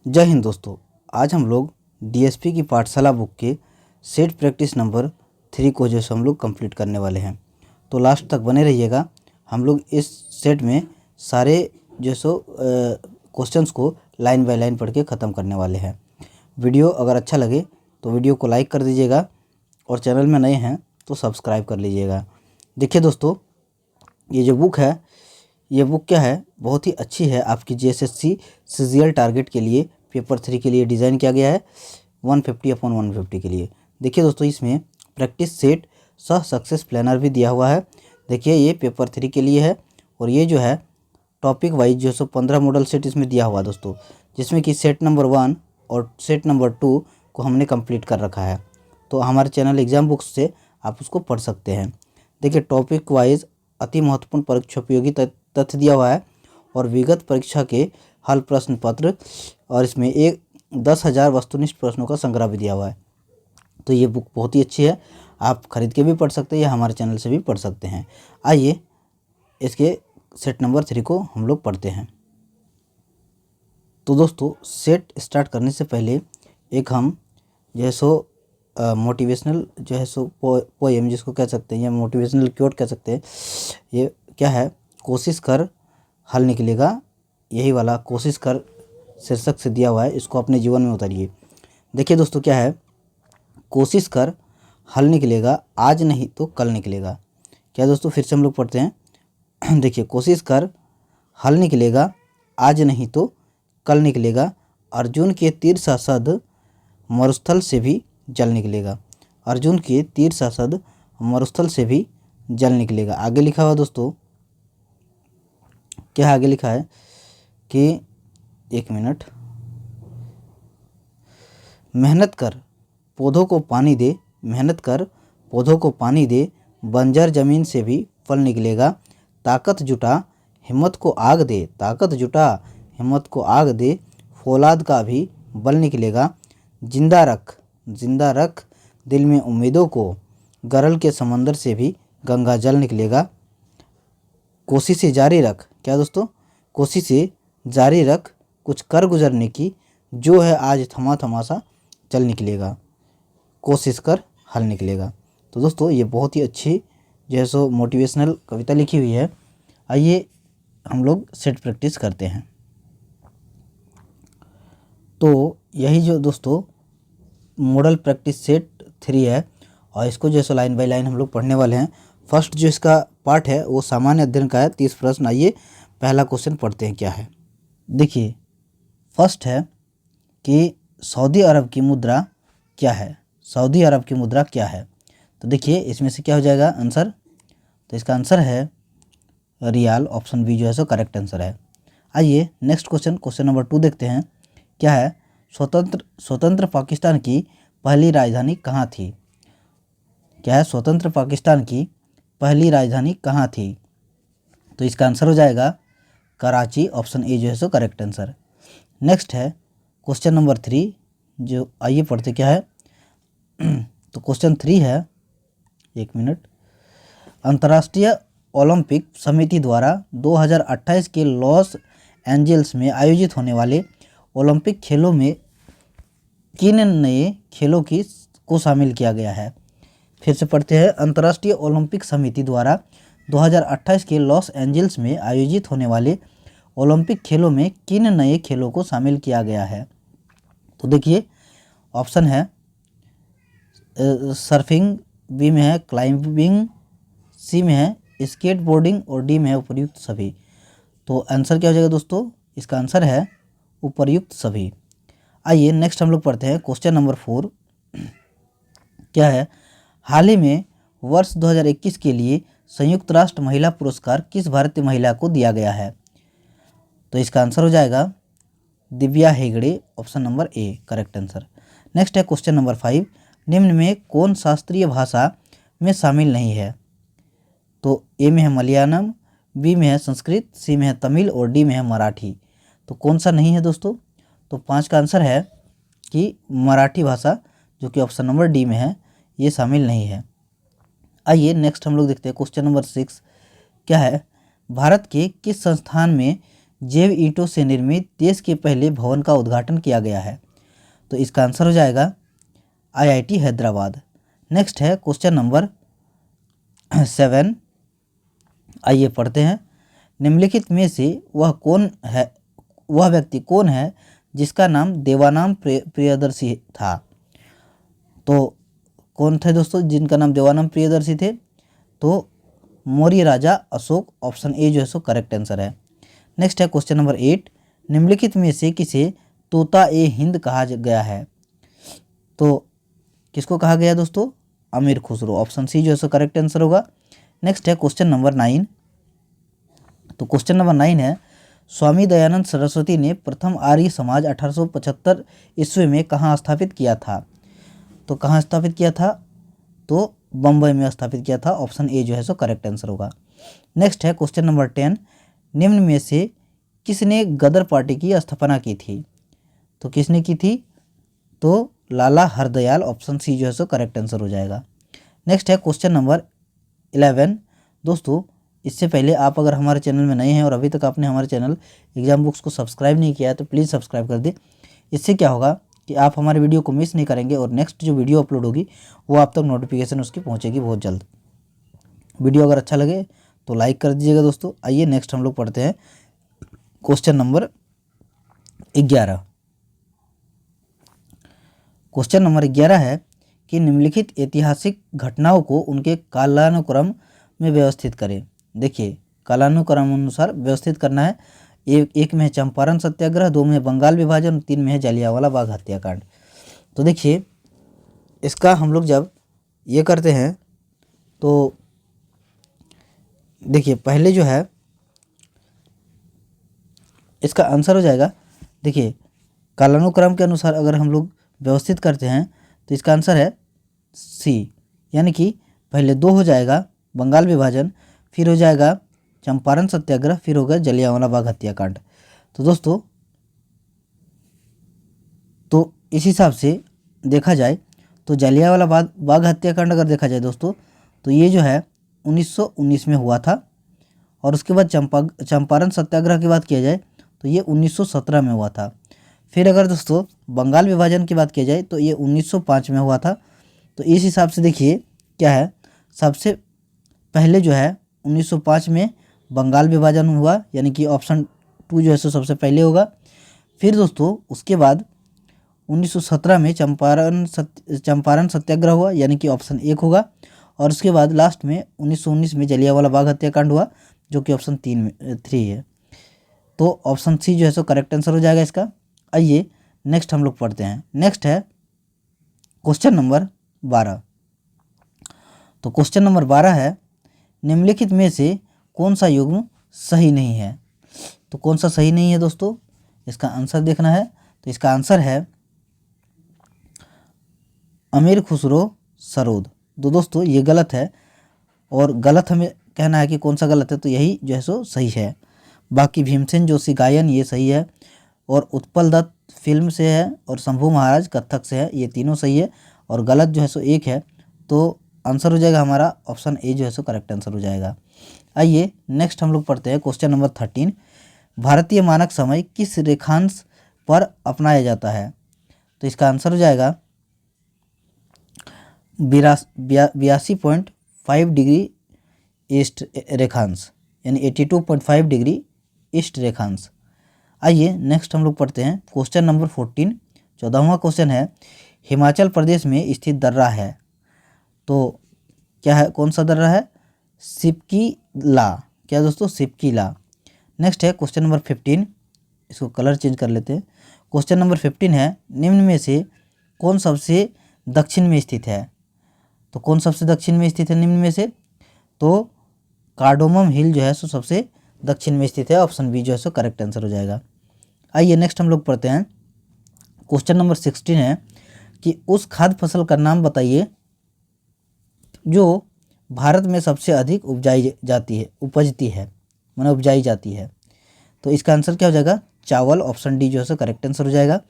जय हिंद दोस्तों। आज हम लोग डीएसपी की पाठशाला बुक के सेट प्रैक्टिस नंबर 3 को जो हम लोग कंप्लीट करने वाले हैं, तो लास्ट तक बने रहिएगा। हम लोग इस सेट में सारे क्वेश्चंस को लाइन बाय लाइन पढ़ के ख़त्म करने वाले हैं। वीडियो अगर अच्छा लगे तो वीडियो को लाइक कर दीजिएगा और चैनल में नए हैं तो सब्सक्राइब कर लीजिएगा। देखिए दोस्तों, ये जो बुक है, ये बुक क्या है, बहुत ही अच्छी है। आपकी जीएसएससी सीजीएल टारगेट के लिए पेपर 3 के लिए डिज़ाइन किया गया है, 150/150 के लिए। देखिए दोस्तों, इसमें प्रैक्टिस सेट सह सक्सेस प्लानर भी दिया हुआ है। देखिए, ये पेपर 3 के लिए है और ये जो है टॉपिक वाइज 15 मॉडल सेट इसमें दिया हुआ है दोस्तों, जिसमें कि सेट नंबर 1 और सेट नंबर 2 को हमने कंप्लीट कर रखा है। तो हमारे चैनल एग्जाम बुक्स से आप उसको पढ़ सकते हैं। देखिए, टॉपिक वाइज अति महत्वपूर्ण परीक्षा उपयोगी तथ्य दिया हुआ है और विगत परीक्षा के हल प्रश्न पत्र, और इसमें एक 10,000 वस्तुनिष्ठ प्रश्नों का संग्रह भी दिया हुआ है। तो ये बुक बहुत ही अच्छी है, आप खरीद के भी पढ़ सकते हैं या हमारे चैनल से भी पढ़ सकते हैं। आइए इसके सेट नंबर 3 को हम लोग पढ़ते हैं। तो दोस्तों, सेट स्टार्ट करने से पहले एक हम मोटिवेशनल पोएम जिसको कह सकते हैं या मोटिवेशनल क्योट कह सकते हैं। ये क्या है, कोशिश कर हल निकलेगा, यही वाला कोशिश कर शीर्षक से दिया हुआ है, इसको अपने जीवन में उतारिए। देखिए दोस्तों, क्या है, कोशिश कर हल निकलेगा, आज नहीं तो कल निकलेगा। क्या दोस्तों, फिर से हम लोग पढ़ते हैं। देखिए, कोशिश कर हल निकलेगा, आज नहीं तो कल निकलेगा, अर्जुन के तीर सा सद मरुस्थल से भी जल निकलेगा। अर्जुन के तीर सा सद मरुस्थल से भी जल निकलेगा। आगे लिखा हुआ दोस्तों, क्या आगे लिखा है कि एक मिनट, मेहनत कर पौधों को पानी दे, मेहनत कर पौधों को पानी दे, बंजर जमीन से भी फल निकलेगा। ताकत जुटा हिम्मत को आग दे, ताकत जुटा हिम्मत को आग दे, फौलाद का भी बल निकलेगा। जिंदा रख, जिंदा रख दिल में उम्मीदों को, गरल के समंदर से भी गंगा जल निकलेगा। कोशिशें जारी रख, क्या दोस्तों, कोशिशें जारी रख, कुछ कर गुजरने की, जो है आज थमा थमा सा चल निकलेगा। कोशिश कर हल निकलेगा। तो दोस्तों, ये बहुत ही अच्छी मोटिवेशनल कविता लिखी हुई है। आइए हम लोग सेट प्रैक्टिस करते हैं। तो यही जो दोस्तों मॉडल प्रैक्टिस सेट 3 है और इसको लाइन बाय लाइन हम लोग पढ़ने वाले हैं। फर्स्ट जो इसका पार्ट है वो सामान्य अध्ययन का है, 30 प्रश्न। आइए पहला क्वेश्चन पढ़ते हैं क्या है। देखिए, फर्स्ट है कि सऊदी अरब की मुद्रा क्या है, सऊदी अरब की मुद्रा क्या है। तो देखिए, इसमें से क्या हो जाएगा आंसर, तो इसका आंसर है रियाल, ऑप्शन बी जो है करेक्ट आंसर है। आइए नेक्स्ट क्वेश्चन, क्वेश्चन नंबर 2 देखते हैं क्या है। स्वतंत्र पाकिस्तान की पहली राजधानी कहाँ थी। क्या है, स्वतंत्र पाकिस्तान की पहली राजधानी कहाँ थी। तो इसका आंसर हो जाएगा कराची, ऑप्शन ए जो है करेक्ट आंसर। नेक्स्ट है क्वेश्चन नंबर 3, जो आइए पढ़ते क्या है। तो क्वेश्चन 3 है, एक मिनट, अंतर्राष्ट्रीय ओलंपिक समिति द्वारा 2028 के लॉस एंजल्स में आयोजित होने वाले ओलंपिक खेलों में किन नए खेलों को शामिल किया गया है। फिर से पढ़ते हैं, अंतर्राष्ट्रीय ओलंपिक समिति द्वारा 2028 के लॉस एंजल्स में आयोजित होने वाले ओलंपिक खेलों में किन नए खेलों को शामिल किया गया है। तो देखिए, ऑप्शन है सर्फिंग, बी में है क्लाइंबिंग, सी में है स्केटबोर्डिंग और डी में है उपर्युक्त सभी। तो आंसर क्या हो जाएगा दोस्तों, इसका आंसर है उपर्युक्त सभी। आइए नेक्स्ट हम लोग पढ़ते हैं क्वेश्चन नंबर 4, क्या है, हाल ही में वर्ष 2021 के लिए संयुक्त राष्ट्र महिला पुरस्कार किस भारतीय महिला को दिया गया है। तो इसका आंसर हो जाएगा Divya Hegde, option number A correct answer. Next है क्वेश्चन नंबर 5, निम्न में कौन शास्त्रीय भाषा में शामिल नहीं है। तो ए में है मलयालम, बी में है संस्कृत, सी में है तमिल और डी में है मराठी। तो कौन सा नहीं है दोस्तों, तो 5 का आंसर है कि मराठी भाषा, जो कि ऑप्शन नंबर डी में है, ये शामिल नहीं है। आइए नेक्स्ट हम लोग देखते हैं क्वेश्चन नंबर 6, क्या है, भारत के किस संस्थान में जैव ईंटों से निर्मित देश के पहले भवन का उद्घाटन किया गया है? तो इसका आंसर हो जाएगा IIT हैदराबाद। नेक्स्ट है क्वेश्चन नंबर 7। आइए पढ़ते हैं। निम्नलिखित में से वह व्यक्ति कौन है जिसका नाम देवानाम प्रियदर्शी था? तो कौन थे दोस्तों जिनका नाम देवानाम प्रियदर्शी थे? तो मौर्य राजा अशोक, ऑप्शन ए जो है सो करेक्ट आंसर है। नेक्स्ट है क्वेश्चन नंबर 8। निम्नलिखित में से किसे तोता ए हिंद कहा गया है? तो किसको कहा गया दोस्तों? अमीर खुसरो, ऑप्शन सी जो है सो करेक्ट आंसर होगा। नेक्स्ट है क्वेश्चन नंबर 9। तो क्वेश्चन नंबर 9 है, स्वामी दयानंद सरस्वती ने प्रथम आर्य समाज 1875 ईस्वी में कहाँ स्थापित किया था? तो कहाँ स्थापित किया था? तो बम्बई में स्थापित किया था, ऑप्शन ए जो है सो करेक्ट आंसर होगा। नेक्स्ट है क्वेश्चन नंबर 10। निम्न में से किसने गदर पार्टी की स्थापना की थी? तो किसने की थी? तो लाला हरदयाल, ऑप्शन सी जो है सो करेक्ट आंसर हो जाएगा। नेक्स्ट है क्वेश्चन नंबर 11। दोस्तों इससे पहले आप अगर हमारे चैनल में नए हैं और अभी तक आपने हमारे चैनल एग्जाम बुक्स को सब्सक्राइब नहीं किया है तो प्लीज़ सब्सक्राइब कर दें। इससे क्या होगा कि आप हमारे वीडियो को मिस नहीं करेंगे और नेक्स्ट जो वीडियो अपलोड होगी वो आप तक नोटिफिकेशन उसकी पहुंचेगी बहुत जल्द। वीडियो अगर अच्छा लगे तो लाइक कर दीजिएगा दोस्तों। आइए नेक्स्ट हम लोग पढ़ते हैं क्वेश्चन नंबर 11। क्वेश्चन नंबर 11 है कि निम्नलिखित ऐतिहासिक घटनाओं को उनके कालानुक्रम में व्यवस्थित करें। देखिए कालानुक्रम अनुसार व्यवस्थित करना है। एक में है चंपारण सत्याग्रह, 2 में है बंगाल विभाजन, 3 में है जलियांवाला बाग हत्याकांड। तो देखिए इसका हम लोग जब ये करते हैं तो देखिए पहले जो है इसका आंसर हो जाएगा। देखिए कालानुक्रम के अनुसार अगर हम लोग व्यवस्थित करते हैं तो इसका आंसर है सी, यानी कि पहले 2 हो जाएगा बंगाल विभाजन, फिर हो जाएगा चंपारण सत्याग्रह, फिर होगा जलियांवाला बाग हत्याकांड। तो दोस्तों तो इस हिसाब से देखा जाए तो जलियांवाला बाग हत्याकांड अगर देखा जाए दोस्तों तो ये जो है 1919 में हुआ था, और उसके बाद चंपारण सत्याग्रह की बात किया जाए तो ये 1917 में हुआ था। फिर अगर दोस्तों बंगाल विभाजन की बात की जाए तो ये 1905 में हुआ था। तो इस हिसाब से देखिए क्या है, सबसे पहले जो है 1905 में बंगाल विभाजन हुआ, यानी कि ऑप्शन 2 जो है सो सबसे पहले होगा। फिर दोस्तों उसके बाद 1917 में चंपारण सत्याग्रह हुआ, यानी कि ऑप्शन 1 होगा। और उसके बाद लास्ट में 1919 में जलियांवाला बाग हत्याकांड हुआ, जो कि ऑप्शन 3 है। तो ऑप्शन सी जो है सो करेक्ट आंसर हो जाएगा इसका। आइए नेक्स्ट हम लोग पढ़ते हैं। नेक्स्ट है क्वेश्चन नंबर 12। तो क्वेश्चन नंबर 12 है, निम्नलिखित में से कौन सा युग्म सही नहीं है? तो कौन सा सही नहीं है दोस्तों, इसका आंसर देखना है। तो इसका आंसर है अमीर खुसरो सरोद। तो दोस्तों ये गलत है, और गलत हमें कहना है कि कौन सा गलत है, तो यही जो है सो सही है। बाकी भीमसेन जोशी गायन ये सही है, और उत्पल दत्त फिल्म से है, और शंभू महाराज कथक से है, ये तीनों सही है। और गलत जो है सो 1 है। तो आंसर हो जाएगा हमारा ऑप्शन ए जो है सो करेक्ट आंसर हो जाएगा। आइए नेक्स्ट हम लोग पढ़ते हैं क्वेश्चन नंबर 13। भारतीय मानक समय किस रेखांश पर अपनाया जाता है? तो इसका आंसर हो जाएगा 82.5 डिग्री ईस्ट रेखांश, यानी 82.5 डिग्री ईस्ट रेखांश। आइए नेक्स्ट हम लोग पढ़ते हैं क्वेश्चन नंबर 14। 14वां क्वेश्चन है, हिमाचल प्रदेश में स्थित दर्रा है। तो क्या है, कौन सा दर्रा है? सिपकी ला। क्या दोस्तों? सिपकी ला। नेक्स्ट है क्वेश्चन नंबर 15। इसको कलर चेंज कर लेते हैं। क्वेश्चन नंबर 15 है, निम्न में से कौन सबसे दक्षिण में स्थित है? तो कौन सबसे दक्षिण में स्थित है निम्न में से? तो कार्डोमम हिल जो है सो सबसे दक्षिण में स्थित है, ऑप्शन बी जो है सो करेक्ट आंसर हो जाएगा। आइए नेक्स्ट हम लोग पढ़ते हैं क्वेश्चन नंबर 16 है कि उस खाद्य फसल का नाम बताइए जो भारत में सबसे अधिक उपजाई जाती है। तो इसका आंसर क्या हो जाएगा? चावल, ऑप्शन डी जो है सो करेक्ट आंसर हो जाएगा।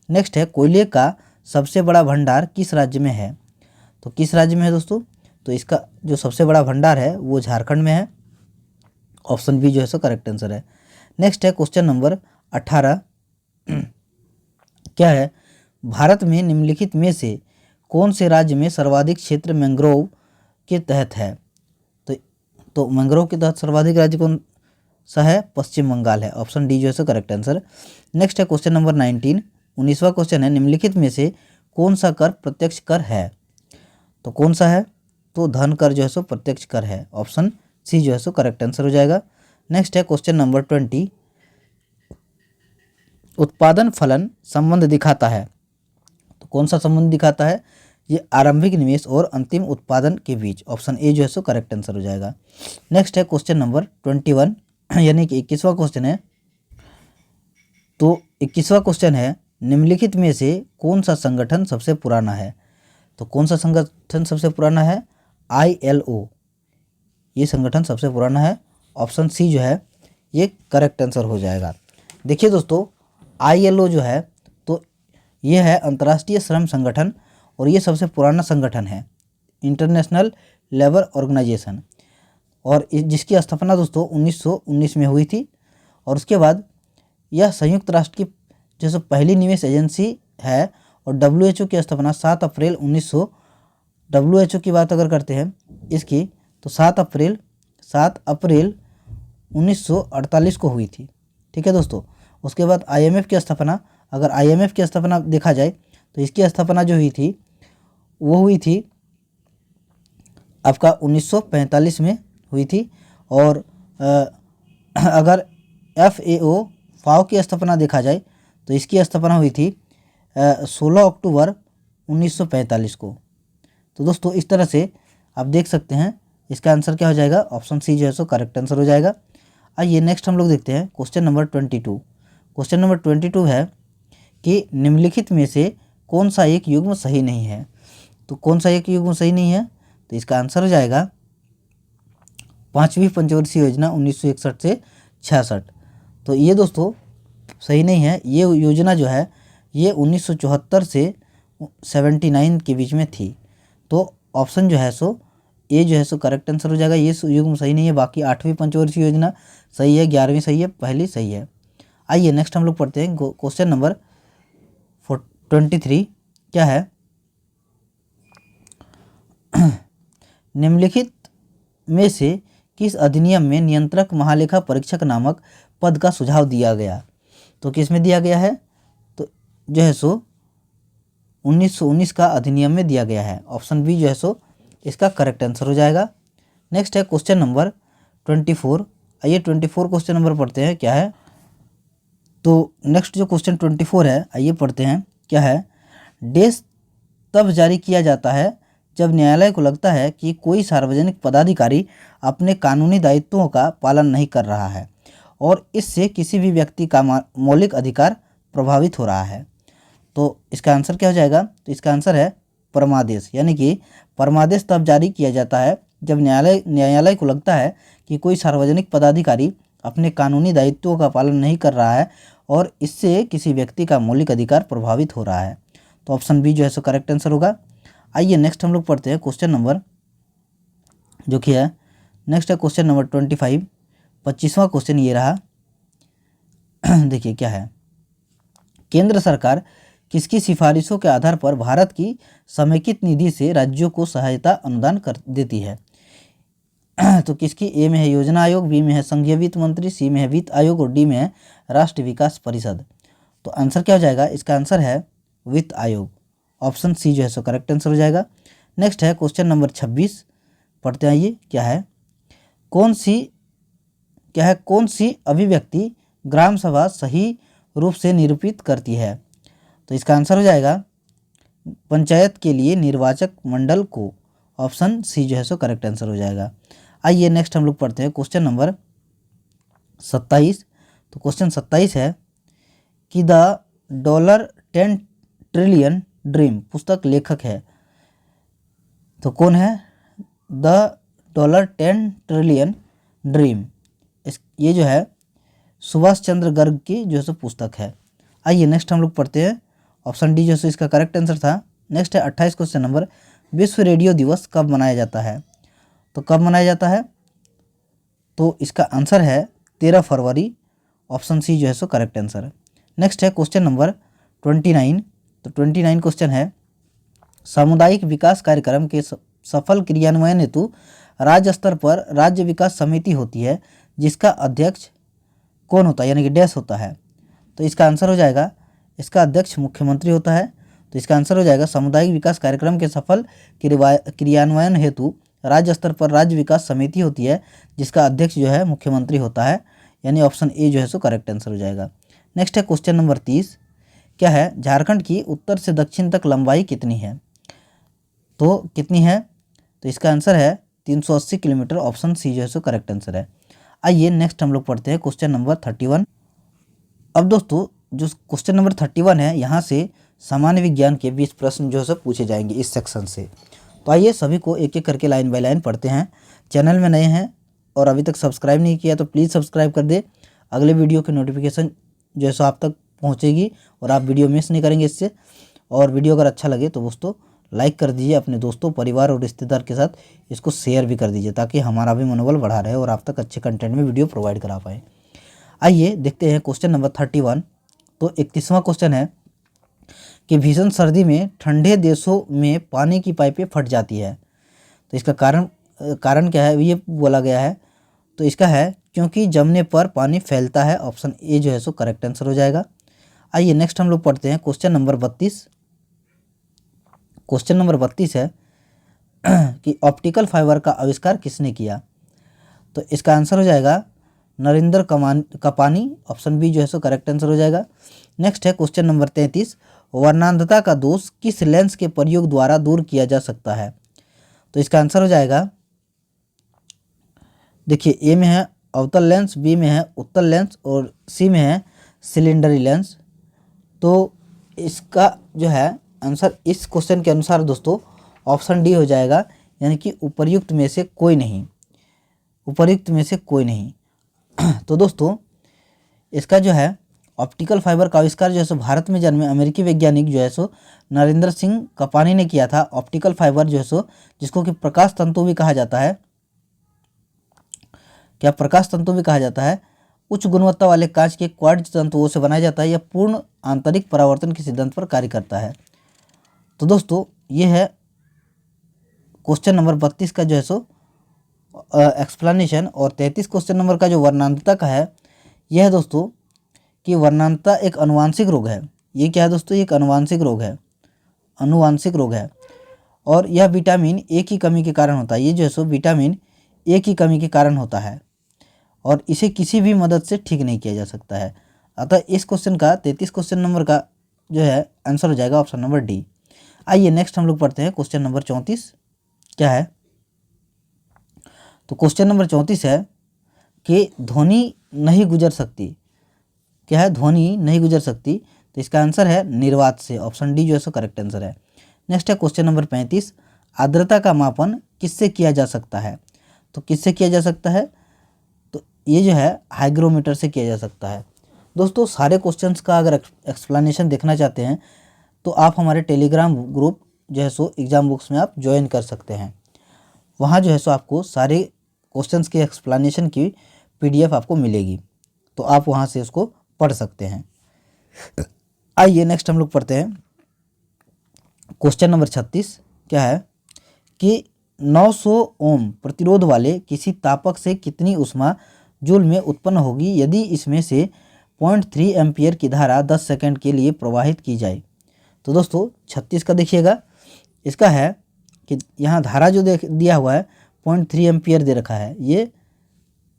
नेक्स्ट है, कोयले का सबसे बड़ा भंडार किस राज्य में है? तो किस राज्य में है दोस्तों? तो इसका जो सबसे बड़ा भंडार है वो झारखंड में है, ऑप्शन बी जो है सो करेक्ट आंसर है। नेक्स्ट है क्वेश्चन नंबर 18, क्या है, भारत में निम्नलिखित में से कौन से राज्य में सर्वाधिक क्षेत्र मैंग्रोव के तहत है। तो मैंग्रोव के तहत सर्वाधिक राज्य कौन सा है, पश्चिम बंगाल है। ऑप्शन डी जो है सो करेक्ट आंसर। नेक्स्ट है क्वेश्चन नंबर 19, 19वां क्वेश्चन है, निम्नलिखित में से कौन सा कर प्रत्यक्ष कर है। तो कौन सा है, तो धन कर जो है सो प्रत्यक्ष कर है। ऑप्शन सी जो है सो करेक्ट आंसर हो जाएगा। नेक्स्ट है क्वेश्चन नंबर 20, उत्पादन फलन संबंध दिखाता है। तो कौन सा संबंध दिखाता है, ये आरंभिक निवेश और अंतिम उत्पादन के बीच। ऑप्शन ए जो है सो करेक्ट आंसर हो जाएगा। नेक्स्ट है क्वेश्चन नंबर 21, यानी कि 21वां क्वेश्चन है। तो 21वां क्वेश्चन है, निम्नलिखित में से कौन सा संगठन सबसे पुराना है। तो कौन सा संगठन सबसे पुराना है, ILO, ये संगठन सबसे पुराना है। ऑप्शन सी जो है ये करेक्ट आंसर हो जाएगा। देखिए दोस्तों, ILO जो है तो ये है अंतर्राष्ट्रीय श्रम संगठन और ये सबसे पुराना संगठन है, इंटरनेशनल लेबर ऑर्गेनाइजेशन, और जिसकी स्थापना दोस्तों 1919 में हुई थी। और उसके बाद यह संयुक्त राष्ट्र की जैसे पहली निवेश एजेंसी है। और WHO की स्थापना 7 अप्रैल 1900, WHO की बात अगर करते हैं इसकी, तो 7 अप्रैल 1948 को हुई थी। ठीक है दोस्तों। उसके बाद IMF की स्थापना, अगर IMF की स्थापना देखा जाए तो इसकी स्थापना जो हुई थी वो हुई थी आपका 1945 में हुई थी। और अगर FAO की स्थापना देखा जाए तो इसकी स्थापना हुई थी 16 अक्टूबर 1945 को। तो दोस्तों इस तरह से आप देख सकते हैं इसका आंसर क्या हो जाएगा, ऑप्शन सी जो है सो करेक्ट आंसर हो जाएगा। आइए नेक्स्ट हम लोग देखते हैं क्वेश्चन नंबर 22। क्वेश्चन नंबर 22 है कि निम्नलिखित में से कौन सा एक युग्म सही नहीं है। तो कौन सा एक युग्म सही नहीं है, तो इसका आंसर हो जाएगा 5वीं पंचवर्षीय योजना 1961 से 66। तो ये दोस्तों सही नहीं है। ये योजना जो है ये 1974 से 79 के बीच में थी। तो ऑप्शन जो है सो ए जो है सो करेक्ट आंसर हो जाएगा। ये युग्म सही नहीं है। बाकी 8वीं पंचवर्षीय योजना सही है, 11वीं सही है, पहली सही है। आइए नेक्स्ट हम लोग पढ़ते हैं क्वेश्चन नंबर 23, क्या है, निम्नलिखित में से किस अधिनियम में नियंत्रक महालेखा परीक्षक नामक पद का सुझाव दिया गया। तो किस में दिया गया है, तो जो है सो 1919 का अधिनियम में दिया गया है। ऑप्शन बी जो है सो इसका करेक्ट आंसर हो जाएगा। नेक्स्ट है क्वेश्चन नंबर 24। आइए 24 क्वेश्चन नंबर पढ़ते हैं, क्या है। तो नेक्स्ट जो क्वेश्चन 24 है, आइए पढ़ते हैं, क्या है, देश तब जारी किया जाता है जब न्यायालय को लगता है कि कोई सार्वजनिक पदाधिकारी अपने कानूनी दायित्वों का पालन नहीं कर रहा है और इससे किसी भी व्यक्ति का मौलिक अधिकार प्रभावित हो रहा है। तो इसका आंसर क्या हो जाएगा, तो इसका आंसर है परमादेश। यानी कि परमादेश तब जारी किया जाता है जब न्यायालय को लगता है कि कोई सार्वजनिक पदाधिकारी अपने कानूनी दायित्वों का पालन नहीं कर रहा है और इससे किसी व्यक्ति का मौलिक अधिकार प्रभावित हो रहा है। तो ऑप्शन बी जो है सो करेक्ट आंसर होगा। आइए नेक्स्ट हम लोग पढ़ते हैं क्वेश्चन नंबर जो कि है, नेक्स्ट है क्वेश्चन नंबर 25। 25वां क्वेश्चन ये रहा। देखिए क्या है, केंद्र सरकार किसकी सिफारिशों के आधार पर भारत की समेकित निधि से राज्यों को सहायता अनुदान कर देती है। तो किसकी, ए में है योजना आयोग, बी में है संघीय वित्त मंत्री, सी में है वित्त आयोग और डी में है राष्ट्रीय विकास परिषद। तो आंसर क्या हो जाएगा, इसका आंसर है वित्त आयोग। ऑप्शन सी जो है सो करेक्ट आंसर हो जाएगा। नेक्स्ट है क्वेश्चन नंबर 26, पढ़ते आइए, क्या है, कौन सी अभिव्यक्ति ग्राम सभा सही रूप से निरूपित करती है। तो इसका आंसर हो जाएगा पंचायत के लिए निर्वाचक मंडल को। ऑप्शन सी जो है सो करेक्ट आंसर हो जाएगा। आइए नेक्स्ट हम लोग पढ़ते हैं क्वेश्चन नंबर 27। तो क्वेश्चन 27 है कि द $10 ट्रिलियन ड्रीम पुस्तक लेखक है। तो कौन है, द $10 ट्रिलियन ड्रीम, ये जो है सुभाष चंद्र गर्ग की जो है पुस्तक है। आइए नेक्स्ट हम लोग पढ़ते हैं, ऑप्शन डी जो है इसका करेक्ट आंसर था। नेक्स्ट है 28 क्वेश्चन नंबर, विश्व रेडियो दिवस कब मनाया जाता है। तो कब मनाया जाता है, तो इसका आंसर है 13 फरवरी ऑप्शन सी जो है सो करेक्ट आंसर है। नेक्स्ट है क्वेश्चन नंबर 29। तो 29 क्वेश्चन है, सामुदायिक विकास कार्यक्रम के सफल क्रियान्वयन हेतु राज्य स्तर पर राज्य विकास समिति होती है जिसका अध्यक्ष कौन होता है, यानी कि डैश होता है। तो इसका आंसर हो जाएगा, इसका अध्यक्ष मुख्यमंत्री होता है। तो इसका आंसर हो जाएगा, सामुदायिक विकास कार्यक्रम के सफल क्रियान्वयन हेतु राज्य स्तर पर राज्य विकास समिति होती है जिसका अध्यक्ष जो है मुख्यमंत्री होता है, यानी ऑप्शन ए जो है सो करेक्ट आंसर हो जाएगा। नेक्स्ट है क्वेश्चन नंबर 30। क्या है, झारखंड की उत्तर से दक्षिण तक लंबाई कितनी है? तो कितनी है? तो इसका आंसर है 380 किलोमीटर, ऑप्शन सी जो है सो करेक्ट आंसर है। आइए नेक्स्ट हम लोग पढ़ते हैं क्वेश्चन नंबर 31। अब दोस्तों जो क्वेश्चन नंबर 31 है, यहाँ से सामान्य विज्ञान के 20 प्रश्न जो है सो पूछे जाएंगे इस सेक्शन से। तो आइए सभी को एक एक करके लाइन बाय लाइन पढ़ते हैं। चैनल में नए हैं और अभी तक सब्सक्राइब नहीं किया तो प्लीज़ सब्सक्राइब कर दे, अगले वीडियो की नोटिफिकेशन जो है सो आप तक पहुँचेगी और आप वीडियो मिस नहीं करेंगे इससे। और वीडियो अगर अच्छा लगे तो दोस्तों लाइक कर दीजिए, अपने दोस्तों परिवार और रिश्तेदार के साथ इसको शेयर भी कर दीजिए ताकि हमारा भी मनोबल बढ़ा रहे और आप तक अच्छे कंटेंट में वीडियो प्रोवाइड करा पाए। आइए देखते हैं क्वेश्चन नंबर 31। तो 31वां क्वेश्चन है कि भीषण सर्दी में ठंडे देशों में पानी की पाइपें फट जाती है, तो इसका कारण क्या है ये बोला गया है। तो इसका है क्योंकि जमने पर पानी फैलता है, ऑप्शन ए जो है सो करेक्ट आंसर हो जाएगा। आइए नेक्स्ट हम लोग पढ़ते हैं क्वेश्चन नंबर 32। क्वेश्चन नंबर 32 है कि ऑप्टिकल फाइबर का आविष्कार किसने किया? तो इसका आंसर हो जाएगा नरेंद्र कपानी, ऑप्शन बी जो है सो करेक्ट आंसर हो जाएगा। नेक्स्ट है क्वेश्चन नंबर 33, वर्णांधता का दोष किस लेंस के प्रयोग द्वारा दूर किया जा सकता है? तो इसका आंसर हो जाएगा, देखिए ए में है अवतल लेंस, बी में है उत्तल लेंस और सी में है सिलेंडरी लेंस। तो इसका जो है आंसर इस क्वेश्चन के अनुसार दोस्तों ऑप्शन डी हो जाएगा, यानी कि उपर्युक्त में से कोई नहीं, उपर्युक्त में से कोई नहीं। तो दोस्तों इसका जो है ऑप्टिकल फाइबर का आविष्कार जो है सो भारत में जन्मे अमेरिकी वैज्ञानिक जो है सो नरेंद्र सिंह कपानी ने किया था। ऑप्टिकल फाइबर जो है सो जिसको कि प्रकाश तंतु भी कहा जाता है, क्या प्रकाश तंतु भी कहा जाता है, उच्च गुणवत्ता वाले कांच के क्वार्ट्ज तंतुओं से बनाया जाता है। यह पूर्ण आंतरिक परावर्तन के सिद्धांत पर कार्य करता है। तो दोस्तों ये है क्वेश्चन नंबर 32 का जो है सो एक्सप्लेनेशन। और 33 क्वेश्चन नंबर का जो वर्णांधता का है, यह है दोस्तों कि वर्णांधता एक अनुवांशिक रोग है। ये क्या है दोस्तों, ये एक अनुवांशिक रोग है, अनुवांशिक रोग है और यह विटामिन ए की कमी के कारण होता है। ये जो है सो विटामिन ए की कमी के कारण होता है और इसे किसी भी मदद से ठीक नहीं किया जा सकता है। अतः इस क्वेश्चन का 33 क्वेश्चन नंबर का जो है आंसर हो जाएगा ऑप्शन नंबर डी। आइए नेक्स्ट हम लोग पढ़ते हैं क्वेश्चन नंबर 34। क्या है, तो क्वेश्चन नंबर 34 है कि ध्वनि नहीं गुजर सकती। क्या है, ध्वनि नहीं गुजर सकती। तो इसका आंसर है निर्वात से, ऑप्शन डी जो है सो करेक्ट आंसर है। नेक्स्ट है क्वेश्चन नंबर 35, आर्द्रता का मापन किससे किया जा सकता है? तो किससे किया जा सकता है? तो ये जो है हाइग्रोमीटर से किया जा सकता है। दोस्तों सारे क्वेश्चंस का अगर एक्सप्लेनेशन देखना चाहते हैं तो आप हमारे टेलीग्राम ग्रुप जो है सो एग्जाम बुक्स में आप ज्वाइन कर सकते हैं। वहाँ जो है सो आपको सारे क्वेश्चंस के एक्सप्लेनेशन की PDF आपको मिलेगी, तो आप वहाँ से उसको पढ़ सकते हैं। आइए नेक्स्ट हम लोग पढ़ते हैं क्वेश्चन नंबर 36। क्या है कि 900 ओम प्रतिरोध वाले किसी तापक से कितनी ऊष्मा जूल में उत्पन्न होगी यदि इसमें से 0.3 एम्पियर की धारा 10 सेकंड के लिए प्रवाहित की जाए? तो दोस्तों 36 का देखिएगा, इसका है कि यहाँ धारा जो दिया हुआ है 0.3 एम्पियर दे रखा है ये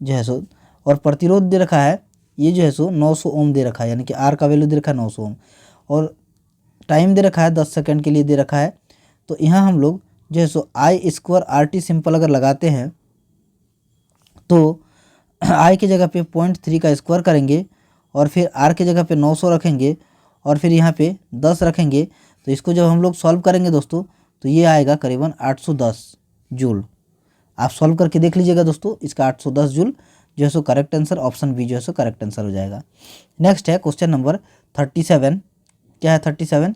जो है सो, और प्रतिरोध दे रखा है ये जो है सो 900 ओम दे रखा है, यानी कि आर का वैल्यू दे रखा है 900 ओम और टाइम दे रखा है 10 सेकंड के लिए दे रखा है। तो यहाँ हम लोग जो है सो I² RT सिंपल अगर लगाते हैं तो I की जगह पे 0.3 का स्क्वायर करेंगे और फिर R की जगह पे 900 रखेंगे और फिर यहाँ पे 10 रखेंगे। तो इसको जब हम लोग सॉल्व करेंगे दोस्तों तो ये आएगा करीबन 810 जूल। आप सॉल्व करके देख लीजिएगा दोस्तों, इसका 810 जूल जो है सो करेक्ट आंसर, ऑप्शन बी जो है सो करेक्ट आंसर हो जाएगा। नेक्स्ट है क्वेश्चन नंबर 37। क्या है 37,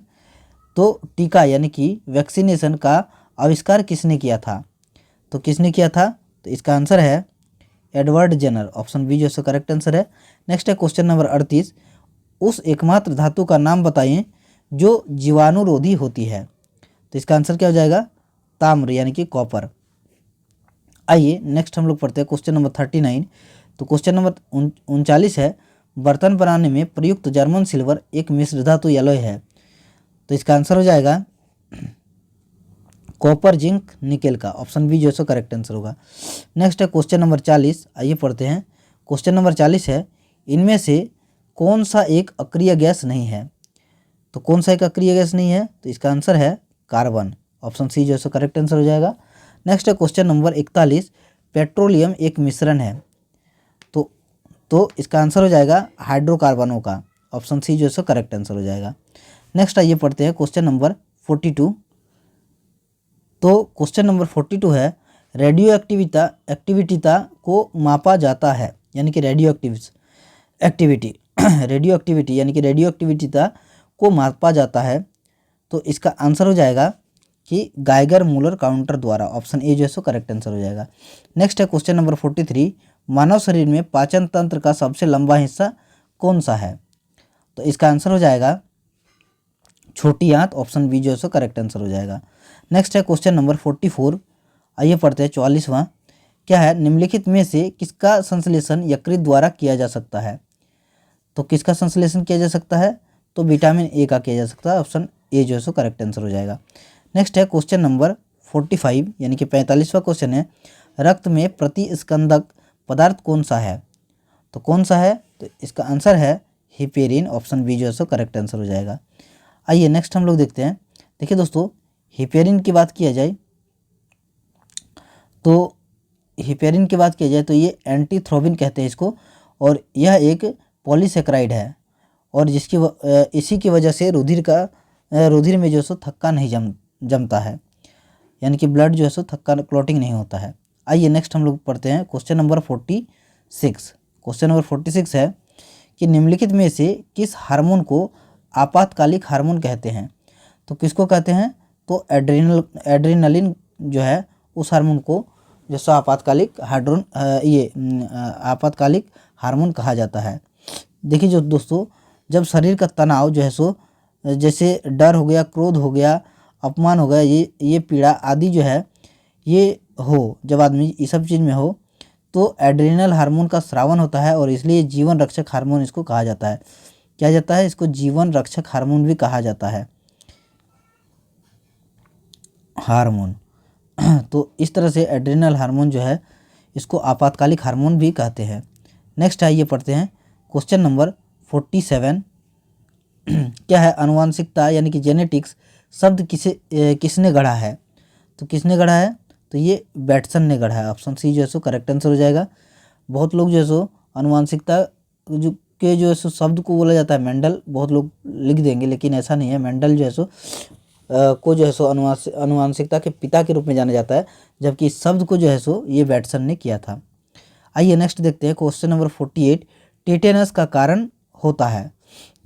तो टीका यानी कि वैक्सीनेशन का आविष्कार किसने किया था? तो किसने किया था? तो इसका आंसर है एडवर्ड जेनर, ऑप्शन बी जो है करेक्ट आंसर है। नेक्स्ट है क्वेश्चन नंबर 38, उस एकमात्र धातु का नाम बताइए जो जीवाणुरोधी होती है। तो इसका आंसर क्या हो जाएगा, ताम्र यानी कि कॉपर। आइए नेक्स्ट हम लोग पढ़ते हैं क्वेश्चन नंबर 39। तो क्वेश्चन नंबर 39 है, बर्तन बनाने में प्रयुक्त जर्मन सिल्वर एक मिश्र धातु एलॉय है। तो इसका आंसर हो जाएगा कॉपर जिंक निकेल का, ऑप्शन बी जो है करेक्ट आंसर होगा। नेक्स्ट है क्वेश्चन नंबर 40, आइए पढ़ते हैं। क्वेश्चन नंबर 40 है, इनमें से कौन सा एक अक्रिय गैस नहीं है। तो कौन सा एक अक्रिय गैस नहीं है, तो इसका आंसर है कार्बन, ऑप्शन सी जो है करेक्ट आंसर हो जाएगा। नेक्स्ट है क्वेश्चन नंबर 41, पेट्रोलियम एक मिश्रण है। तो इसका आंसर हो जाएगा हाइड्रोकार्बनों का, ऑप्शन सी जो है करेक्ट आंसर हो जाएगा। नेक्स्ट आइए पढ़ते हैं क्वेश्चन नंबर 42। तो क्वेश्चन नंबर 42 है, रेडियो एक्टिविटीता को मापा जाता है, यानी कि रेडियो एक्टिविटी रेडियो एक्टिविटी यानी कि रेडियो एक्टिविटीता को मापा जाता है। तो इसका आंसर हो जाएगा कि गाइगर मूलर काउंटर द्वारा, ऑप्शन ए जो है करेक्ट आंसर हो जाएगा। नेक्स्ट है क्वेश्चन नंबर 43, मानव शरीर में पाचन तंत्र का सबसे लंबा हिस्सा कौन सा है। तो इसका आंसर हो जाएगा छोटी आंत, ऑप्शन बी जो है करेक्ट आंसर हो जाएगा। नेक्स्ट है क्वेश्चन नंबर 44, आइए पढ़ते हैं 44वां, क्या है, निम्नलिखित में से किसका संश्लेषण यकृत द्वारा किया जा सकता है। तो किसका संश्लेषण किया जा सकता है, तो विटामिन ए का किया जा सकता है, ऑप्शन ए जो है करेक्ट आंसर हो जाएगा। नेक्स्ट है क्वेश्चन नंबर 45 यानी कि 45वां क्वेश्चन है, रक्त में प्रतिस्कंदक पदार्थ कौन सा है। तो कौन सा है, तो इसका आंसर है हिपेरिन, ऑप्शन बी जो है करेक्ट आंसर हो जाएगा। आइए नेक्स्ट हम लोग देखते हैं। देखिए दोस्तों, हिपेरिन की बात किया जाए तो ये एंटीथ्रोबिन कहते हैं इसको, और यह एक पॉलीसेक्राइड है, और इसी की वजह से रुधिर में जो है थक्का नहीं जमता है, यानी कि ब्लड जो है थक्का क्लॉटिंग नहीं होता है। आइए नेक्स्ट हम लोग पढ़ते हैं क्वेश्चन नंबर 46। क्वेश्चन नंबर 46 है कि निम्नलिखित में से किस हार्मोन को आपातकालिक हार्मोन कहते हैं। तो किसको कहते हैं, तो एड्रेनलिन जो है उस हार्मोन को जैसा आपातकालिक हार्मोन कहा जाता है। देखिए जो दोस्तों, जब शरीर का तनाव जो है जैसे डर हो गया, क्रोध हो गया, अपमान हो गया, ये पीड़ा आदि जो है ये हो, जब आदमी इस सब चीज़ में हो तो एड्रेनल हार्मोन का स्रावन होता है, और इसलिए जीवन रक्षक हार्मोन इसको कहा जाता है। क्या जाता है, इसको जीवन रक्षक हार्मोन भी कहा जाता है, हार्मोन। तो इस तरह से एड्रेनल हार्मोन जो है इसको आपातकालिक हार्मोन भी कहते हैं। नेक्स्ट आइए पढ़ते हैं क्वेश्चन नंबर 47, क्या है, अनुवांशिकता यानी कि जेनेटिक्स शब्द किसने गढ़ा है। तो किसने गढ़ा है, तो ये बैटसन ने गढ़ा है, ऑप्शन सी जो है करेक्ट आंसर हो जाएगा। बहुत लोग जो है अनुवांशिकता जो है शब्द को बोला जाता है मेंडल, बहुत लोग लिख देंगे, लेकिन ऐसा नहीं है। मेंडल जो है को जो है अनुवांशिकता के पिता के रूप में जाना जाता है, जबकि इस शब्द को जो है ये बैटसन ने किया था। आइए नेक्स्ट देखते हैं क्वेश्चन नंबर 48, टेटेनस का कारण होता है।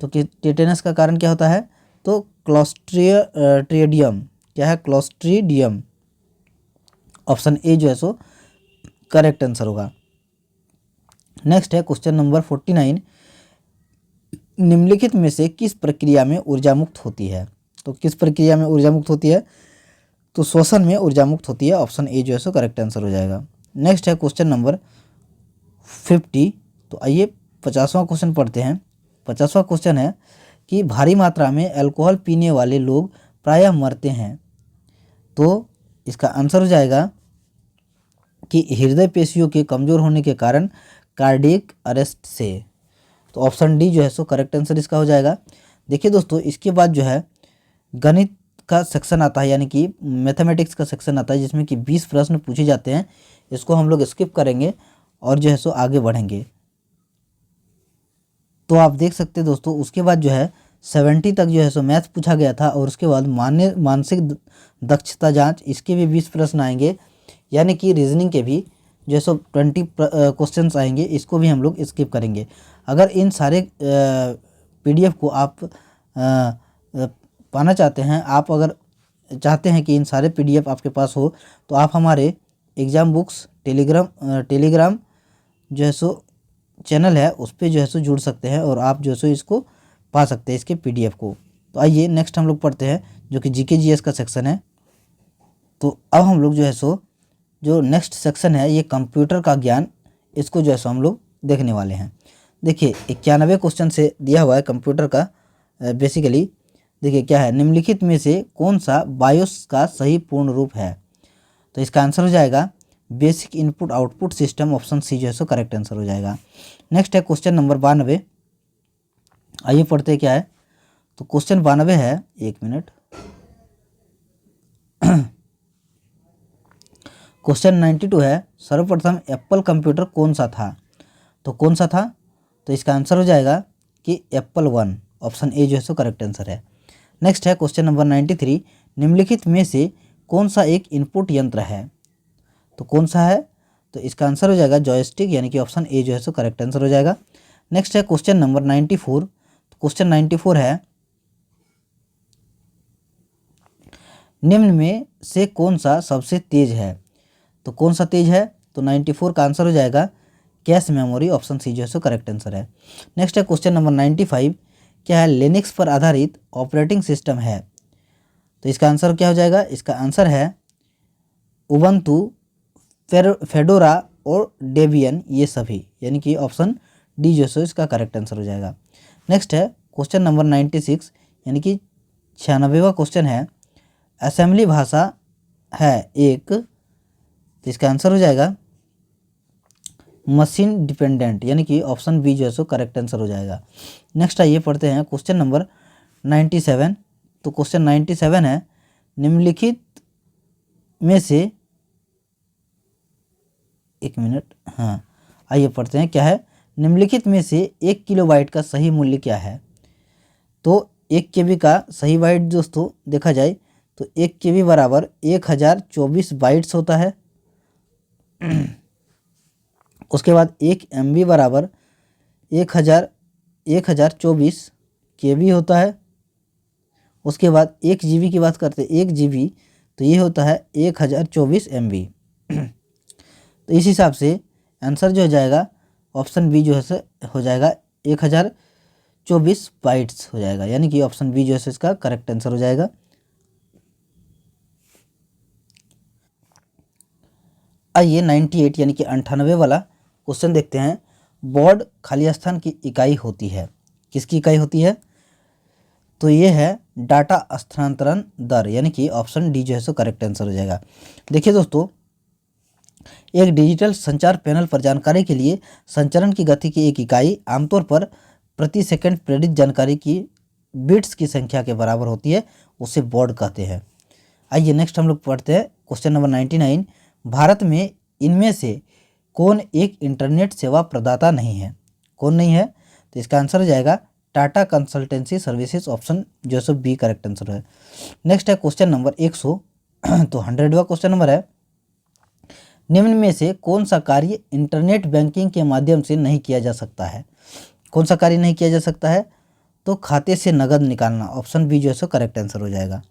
तो टेटेनस का कारण क्या होता है, तो क्लोस्ट्रीडियम, क्या है, क्लोस्ट्रीडियम, ऑप्शन ए जो है करेक्ट आंसर होगा। नेक्स्ट है क्वेश्चन नंबर 49, निम्नलिखित में से किस प्रक्रिया में ऊर्जा मुक्त होती है। तो किस प्रक्रिया में ऊर्जा मुक्त होती है, तो श्वसन में ऊर्जा मुक्त होती है, ऑप्शन ए जो है करेक्ट आंसर हो जाएगा। नेक्स्ट है क्वेश्चन नंबर 50। तो आइए 50वां क्वेश्चन पढ़ते हैं। 50वां क्वेश्चन है कि भारी मात्रा में अल्कोहल पीने वाले लोग प्रायः मरते हैं। तो इसका आंसर हो जाएगा कि हृदय पेशियों के कमज़ोर होने के कारण, कार्डियक अरेस्ट से। तो ऑप्शन डी जो है करेक्ट आंसर इसका हो जाएगा। देखिए दोस्तों, इसके बाद जो है गणित का सेक्शन आता है, यानी कि मैथमेटिक्स का सेक्शन आता है, जिसमें कि 20 प्रश्न पूछे जाते हैं। इसको हम लोग स्किप करेंगे और जो है आगे बढ़ेंगे। तो आप देख सकते हैं दोस्तों, उसके बाद जो है 70 तक जो है मैथ पूछा गया था, और उसके बाद मानसिक दक्षता जांच, इसके भी 20 प्रश्न आएंगे, यानी कि रीजनिंग के भी जो है 20 क्वेश्चंस आएंगे। इसको भी हम लोग स्किप करेंगे। अगर इन सारे PDF को आप पाना चाहते हैं, आप अगर चाहते हैं कि इन सारे PDF आपके पास हो, तो आप हमारे एग्ज़ाम बुक्स टेलीग्राम जो है सो चैनल है उस पर जो है सो जुड़ सकते हैं और आप जो है सो इसको पा सकते हैं, इसके PDF को। तो आइए नेक्स्ट हम लोग पढ़ते हैं जो कि GK GS का सेक्शन है। तो अब हम लोग जो है सो जो नेक्स्ट सेक्शन है ये कंप्यूटर का ज्ञान, इसको जो है सो हम लोग देखने वाले हैं। देखिए 91 क्वेश्चन से दिया हुआ है कंप्यूटर का। बेसिकली देखिए क्या है, निम्नलिखित में से कौन सा बायोस का सही पूर्ण रूप है? तो इसका आंसर हो जाएगा basic input output system, option C जो है सो करेक्ट आंसर हो जाएगा। नेक्स्ट है क्वेश्चन नंबर 92। आइए पढ़ते हैं क्या है। तो क्वेश्चन 92 है, एक मिनट। क्वेश्चन 92 है, सर्वप्रथम एप्पल कंप्यूटर कौन सा था? तो कौन सा था? तो इसका आंसर हो जाएगा कि एप्पल 1, ऑप्शन ए जो है सो करेक्ट आंसर है। नेक्स्ट है क्वेश्चन नंबर 93, निम्नलिखित में से कौन सा एक इनपुट यंत्र है? तो कौन सा है? तो इसका आंसर हो जाएगा जॉयस्टिक, यानी कि ऑप्शन ए जो है सो करेक्ट आंसर हो जाएगा। नेक्स्ट है क्वेश्चन नंबर 94। तो क्वेश्चन 94 है, निम्न में से कौन सा सबसे तेज है? तो कौन सा तेज है? तो 94 का आंसर हो जाएगा कैश मेमोरी, ऑप्शन सी जो है सो करेक्ट आंसर है। नेक्स्ट है क्वेश्चन नंबर 95, क्या है लिनक्स पर आधारित ऑपरेटिंग सिस्टम है? तो इसका आंसर क्या हो जाएगा? इसका आंसर है उबंटू, फेडोरा और डेबियन, ये सभी, यानी कि ऑप्शन डी जो है इसका करेक्ट आंसर हो जाएगा। नेक्स्ट है क्वेश्चन नंबर 96, यानी कि 96वां क्वेश्चन है, असेंबली भाषा है एक? तो इसका आंसर हो जाएगा मशीन डिपेंडेंट, यानी कि ऑप्शन बी जो है सो करेक्ट आंसर हो जाएगा। नेक्स्ट आइए पढ़ते हैं क्वेश्चन नंबर 97। तो क्वेश्चन 97 है, निम्नलिखित में से, एक मिनट, हाँ आइए पढ़ते हैं क्या है, निम्नलिखित में से 1 किलोबाइट का सही मूल्य क्या है? तो 1 KB का सही बाइट दोस्तों देखा जाए तो 1 KB बराबर 1024 बाइट्स होता है। उसके बाद 1 MB बराबर 1024 KB होता है। उसके बाद 1 GB की बात करते हैं, 1 GB तो ये होता है 1024 MB। तो इस हिसाब से आंसर जो हो जाएगा ऑप्शन बी जो है हो जाएगा 1024 बाइट्स हो जाएगा, यानी कि ऑप्शन बी जो है इसका करेक्ट आंसर हो जाएगा। आइए 98 यानी कि 98 वाला क्वेश्चन देखते हैं। बोर्ड खाली स्थान की इकाई होती है, किसकी इकाई होती है? तो ये है डाटा स्थानांतरण दर, यानी कि ऑप्शन डी जो है सो करेक्ट आंसर हो जाएगा। देखिए दोस्तों, एक डिजिटल संचार पैनल पर जानकारी के लिए संचरण की गति की एक इकाई आमतौर पर प्रति सेकंड प्रेरित जानकारी की बिट्स की संख्या के बराबर होती है, उसे बोर्ड कहते हैं। आइए नेक्स्ट हम लोग पढ़ते हैं क्वेश्चन नंबर 99। भारत में इनमें से कौन एक इंटरनेट सेवा प्रदाता नहीं है? कौन नहीं है? तो इसका आंसर हो जाएगा टाटा कंसल्टेंसी सर्विसेज, ऑप्शन जो सो बी करेक्ट आंसर है। नेक्स्ट है क्वेश्चन नंबर 100। तो 100वां क्वेश्चन नंबर है, निम्न में से कौन सा कार्य इंटरनेट बैंकिंग के माध्यम से नहीं किया जा सकता है? कौन सा कार्य नहीं किया जा सकता है? तो खाते से नगद निकालना, ऑप्शन बी जो है सो करेक्ट आंसर हो जाएगा।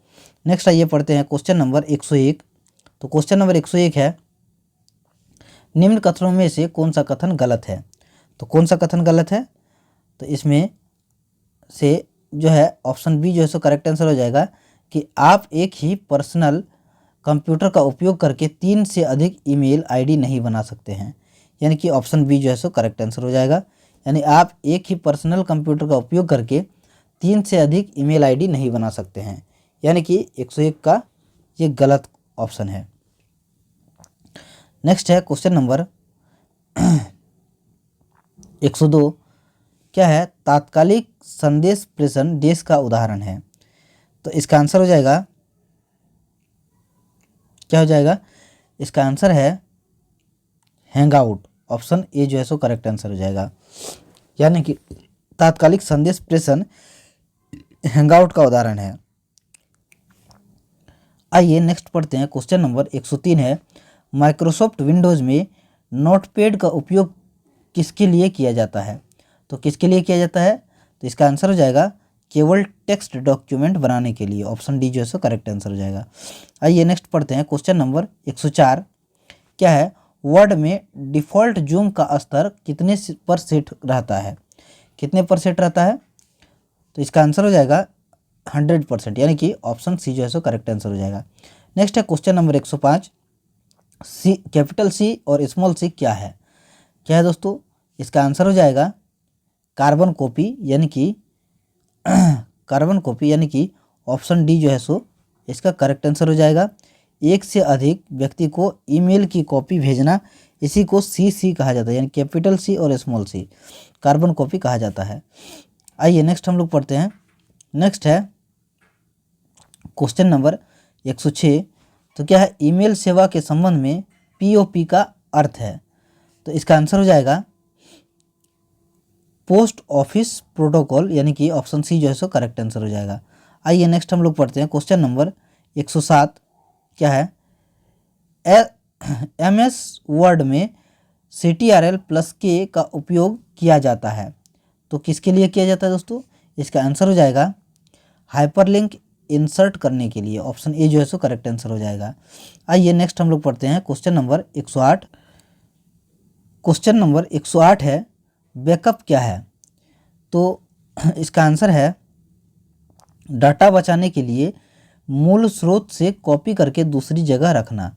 नेक्स्ट आइए पढ़ते हैं क्वेश्चन नंबर 101। तो क्वेश्चन नंबर 101 है, निम्न कथनों में से कौन सा कथन गलत है? तो कौन सा कथन गलत है? तो इसमें से जो है ऑप्शन बी जो है सो करेक्ट आंसर हो जाएगा कि आप एक ही पर्सनल कंप्यूटर का उपयोग करके 3 से अधिक ईमेल आईडी नहीं बना सकते हैं, यानी कि ऑप्शन बी जो है सो करेक्ट आंसर हो जाएगा। यानी आप एक ही पर्सनल कंप्यूटर का उपयोग करके 3 से अधिक ईमेल आईडी नहीं बना सकते हैं, यानी कि 101 का ये गलत ऑप्शन है। नेक्स्ट है क्वेश्चन नंबर 102, क्या है तात्कालिक संदेश प्रेषण देश का उदाहरण है? तो इसका आंसर हो जाएगा, क्या हो जाएगा? इसका आंसर है हैंगआउट, ऑप्शन ए जो है सो करेक्ट आंसर हो जाएगा। यानी कि तात्कालिक संदेश प्रेषण हैंगआउट का उदाहरण है। आइए नेक्स्ट पढ़ते हैं क्वेश्चन नंबर 103 है, माइक्रोसॉफ्ट विंडोज़ में नोटपैड का उपयोग किसके लिए किया जाता है? तो किसके लिए किया जाता है? तो इसका आंसर हो जाएगा केवल टेक्स्ट डॉक्यूमेंट बनाने के लिए, ऑप्शन डी जो है सो करेक्ट आंसर हो जाएगा। आइए नेक्स्ट पढ़ते हैं क्वेश्चन नंबर 104, क्या है वर्ड में डिफ़ॉल्ट जूम का स्तर कितने पर सेट रहता है, कितने पर सेट रहता है? तो इसका आंसर हो जाएगा 100%, यानी कि ऑप्शन सी जो है सो करेक्ट आंसर हो जाएगा। नेक्स्ट है क्वेश्चन नंबर 105, सी कैपिटल सी और स्मॉल सी क्या है? क्या है दोस्तों? इसका आंसर हो जाएगा कार्बन कॉपी, यानी कि कार्बन कॉपी, यानी कि ऑप्शन डी जो है सो इसका करेक्ट आंसर हो जाएगा। एक से अधिक व्यक्ति को ईमेल की कॉपी भेजना, इसी को सी कहा जाता है, यानी कैपिटल सी और स्मॉल सी कार्बन कॉपी कहा जाता है। आइए नेक्स्ट हम लोग पढ़ते हैं। नेक्स्ट है क्वेश्चन नंबर 106, तो क्या है ईमेल सेवा के संबंध में पीओपी का अर्थ है? तो इसका आंसर हो जाएगा पोस्ट ऑफिस प्रोटोकॉल, यानी कि ऑप्शन सी जो है सो करेक्ट आंसर हो जाएगा। आइए नेक्स्ट हम लोग पढ़ते हैं क्वेश्चन नंबर 107, क्या है MS वर्ड में CTRL+K का उपयोग किया जाता है, तो किसके लिए किया जाता है दोस्तों? इसका आंसर हो जाएगा हाइपरलिंक इंसर्ट करने के लिए, ऑप्शन ए जो है सो करेक्ट आंसर हो जाएगा। आइए नेक्स्ट हम लोग पढ़ते हैं क्वेश्चन नंबर 108। क्वेश्चन नंबर 108 है बैकअप क्या है? तो इसका आंसर है डाटा बचाने के लिए मूल स्रोत से कॉपी करके दूसरी जगह रखना,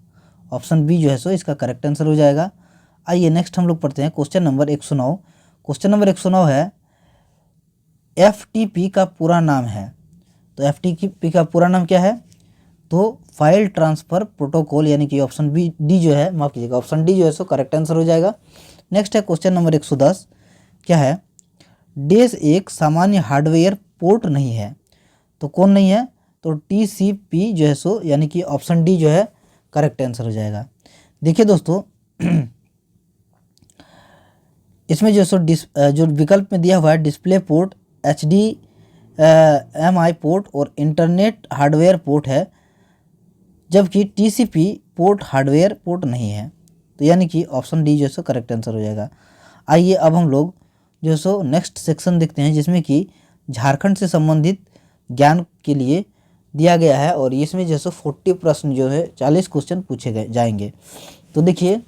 ऑप्शन बी जो है सो इसका करेक्ट आंसर हो जाएगा। आइए नेक्स्ट हम लोग पढ़ते हैं क्वेश्चन नंबर 109। क्वेश्चन नंबर 109 है FTP का पूरा नाम है, तो FTP का पूरा नाम क्या है? तो फाइल ट्रांसफ़र प्रोटोकॉल, यानी कि ऑप्शन बी डी जो है, माफ़ कीजिएगा, ऑप्शन डी जो है सो करेक्ट आंसर हो जाएगा। नेक्स्ट है क्वेश्चन नंबर 110, क्या है डैश एक सामान्य हार्डवेयर पोर्ट नहीं है, तो कौन नहीं है? तो TCP जो है सो, यानी कि ऑप्शन डी जो है करेक्ट आंसर हो जाएगा। देखिए दोस्तों इसमें जो सो जो विकल्प में दिया हुआ है डिस्प्ले पोर्ट, HDMI पोर्ट और इंटरनेट हार्डवेयर पोर्ट है, जबकि TCP पोर्ट हार्डवेयर पोर्ट नहीं है, तो यानी कि ऑप्शन डी जो सो करेक्ट आंसर हो जाएगा। आइए अब हम लोग जो सो नेक्स्ट सेक्शन देखते हैं, जिसमें कि झारखंड से संबंधित ज्ञान के लिए दिया गया है, और इसमें जो सो 40 प्रश्न जो है 40 क्वेश्चन पूछे गए जाएंगे। तो देखिए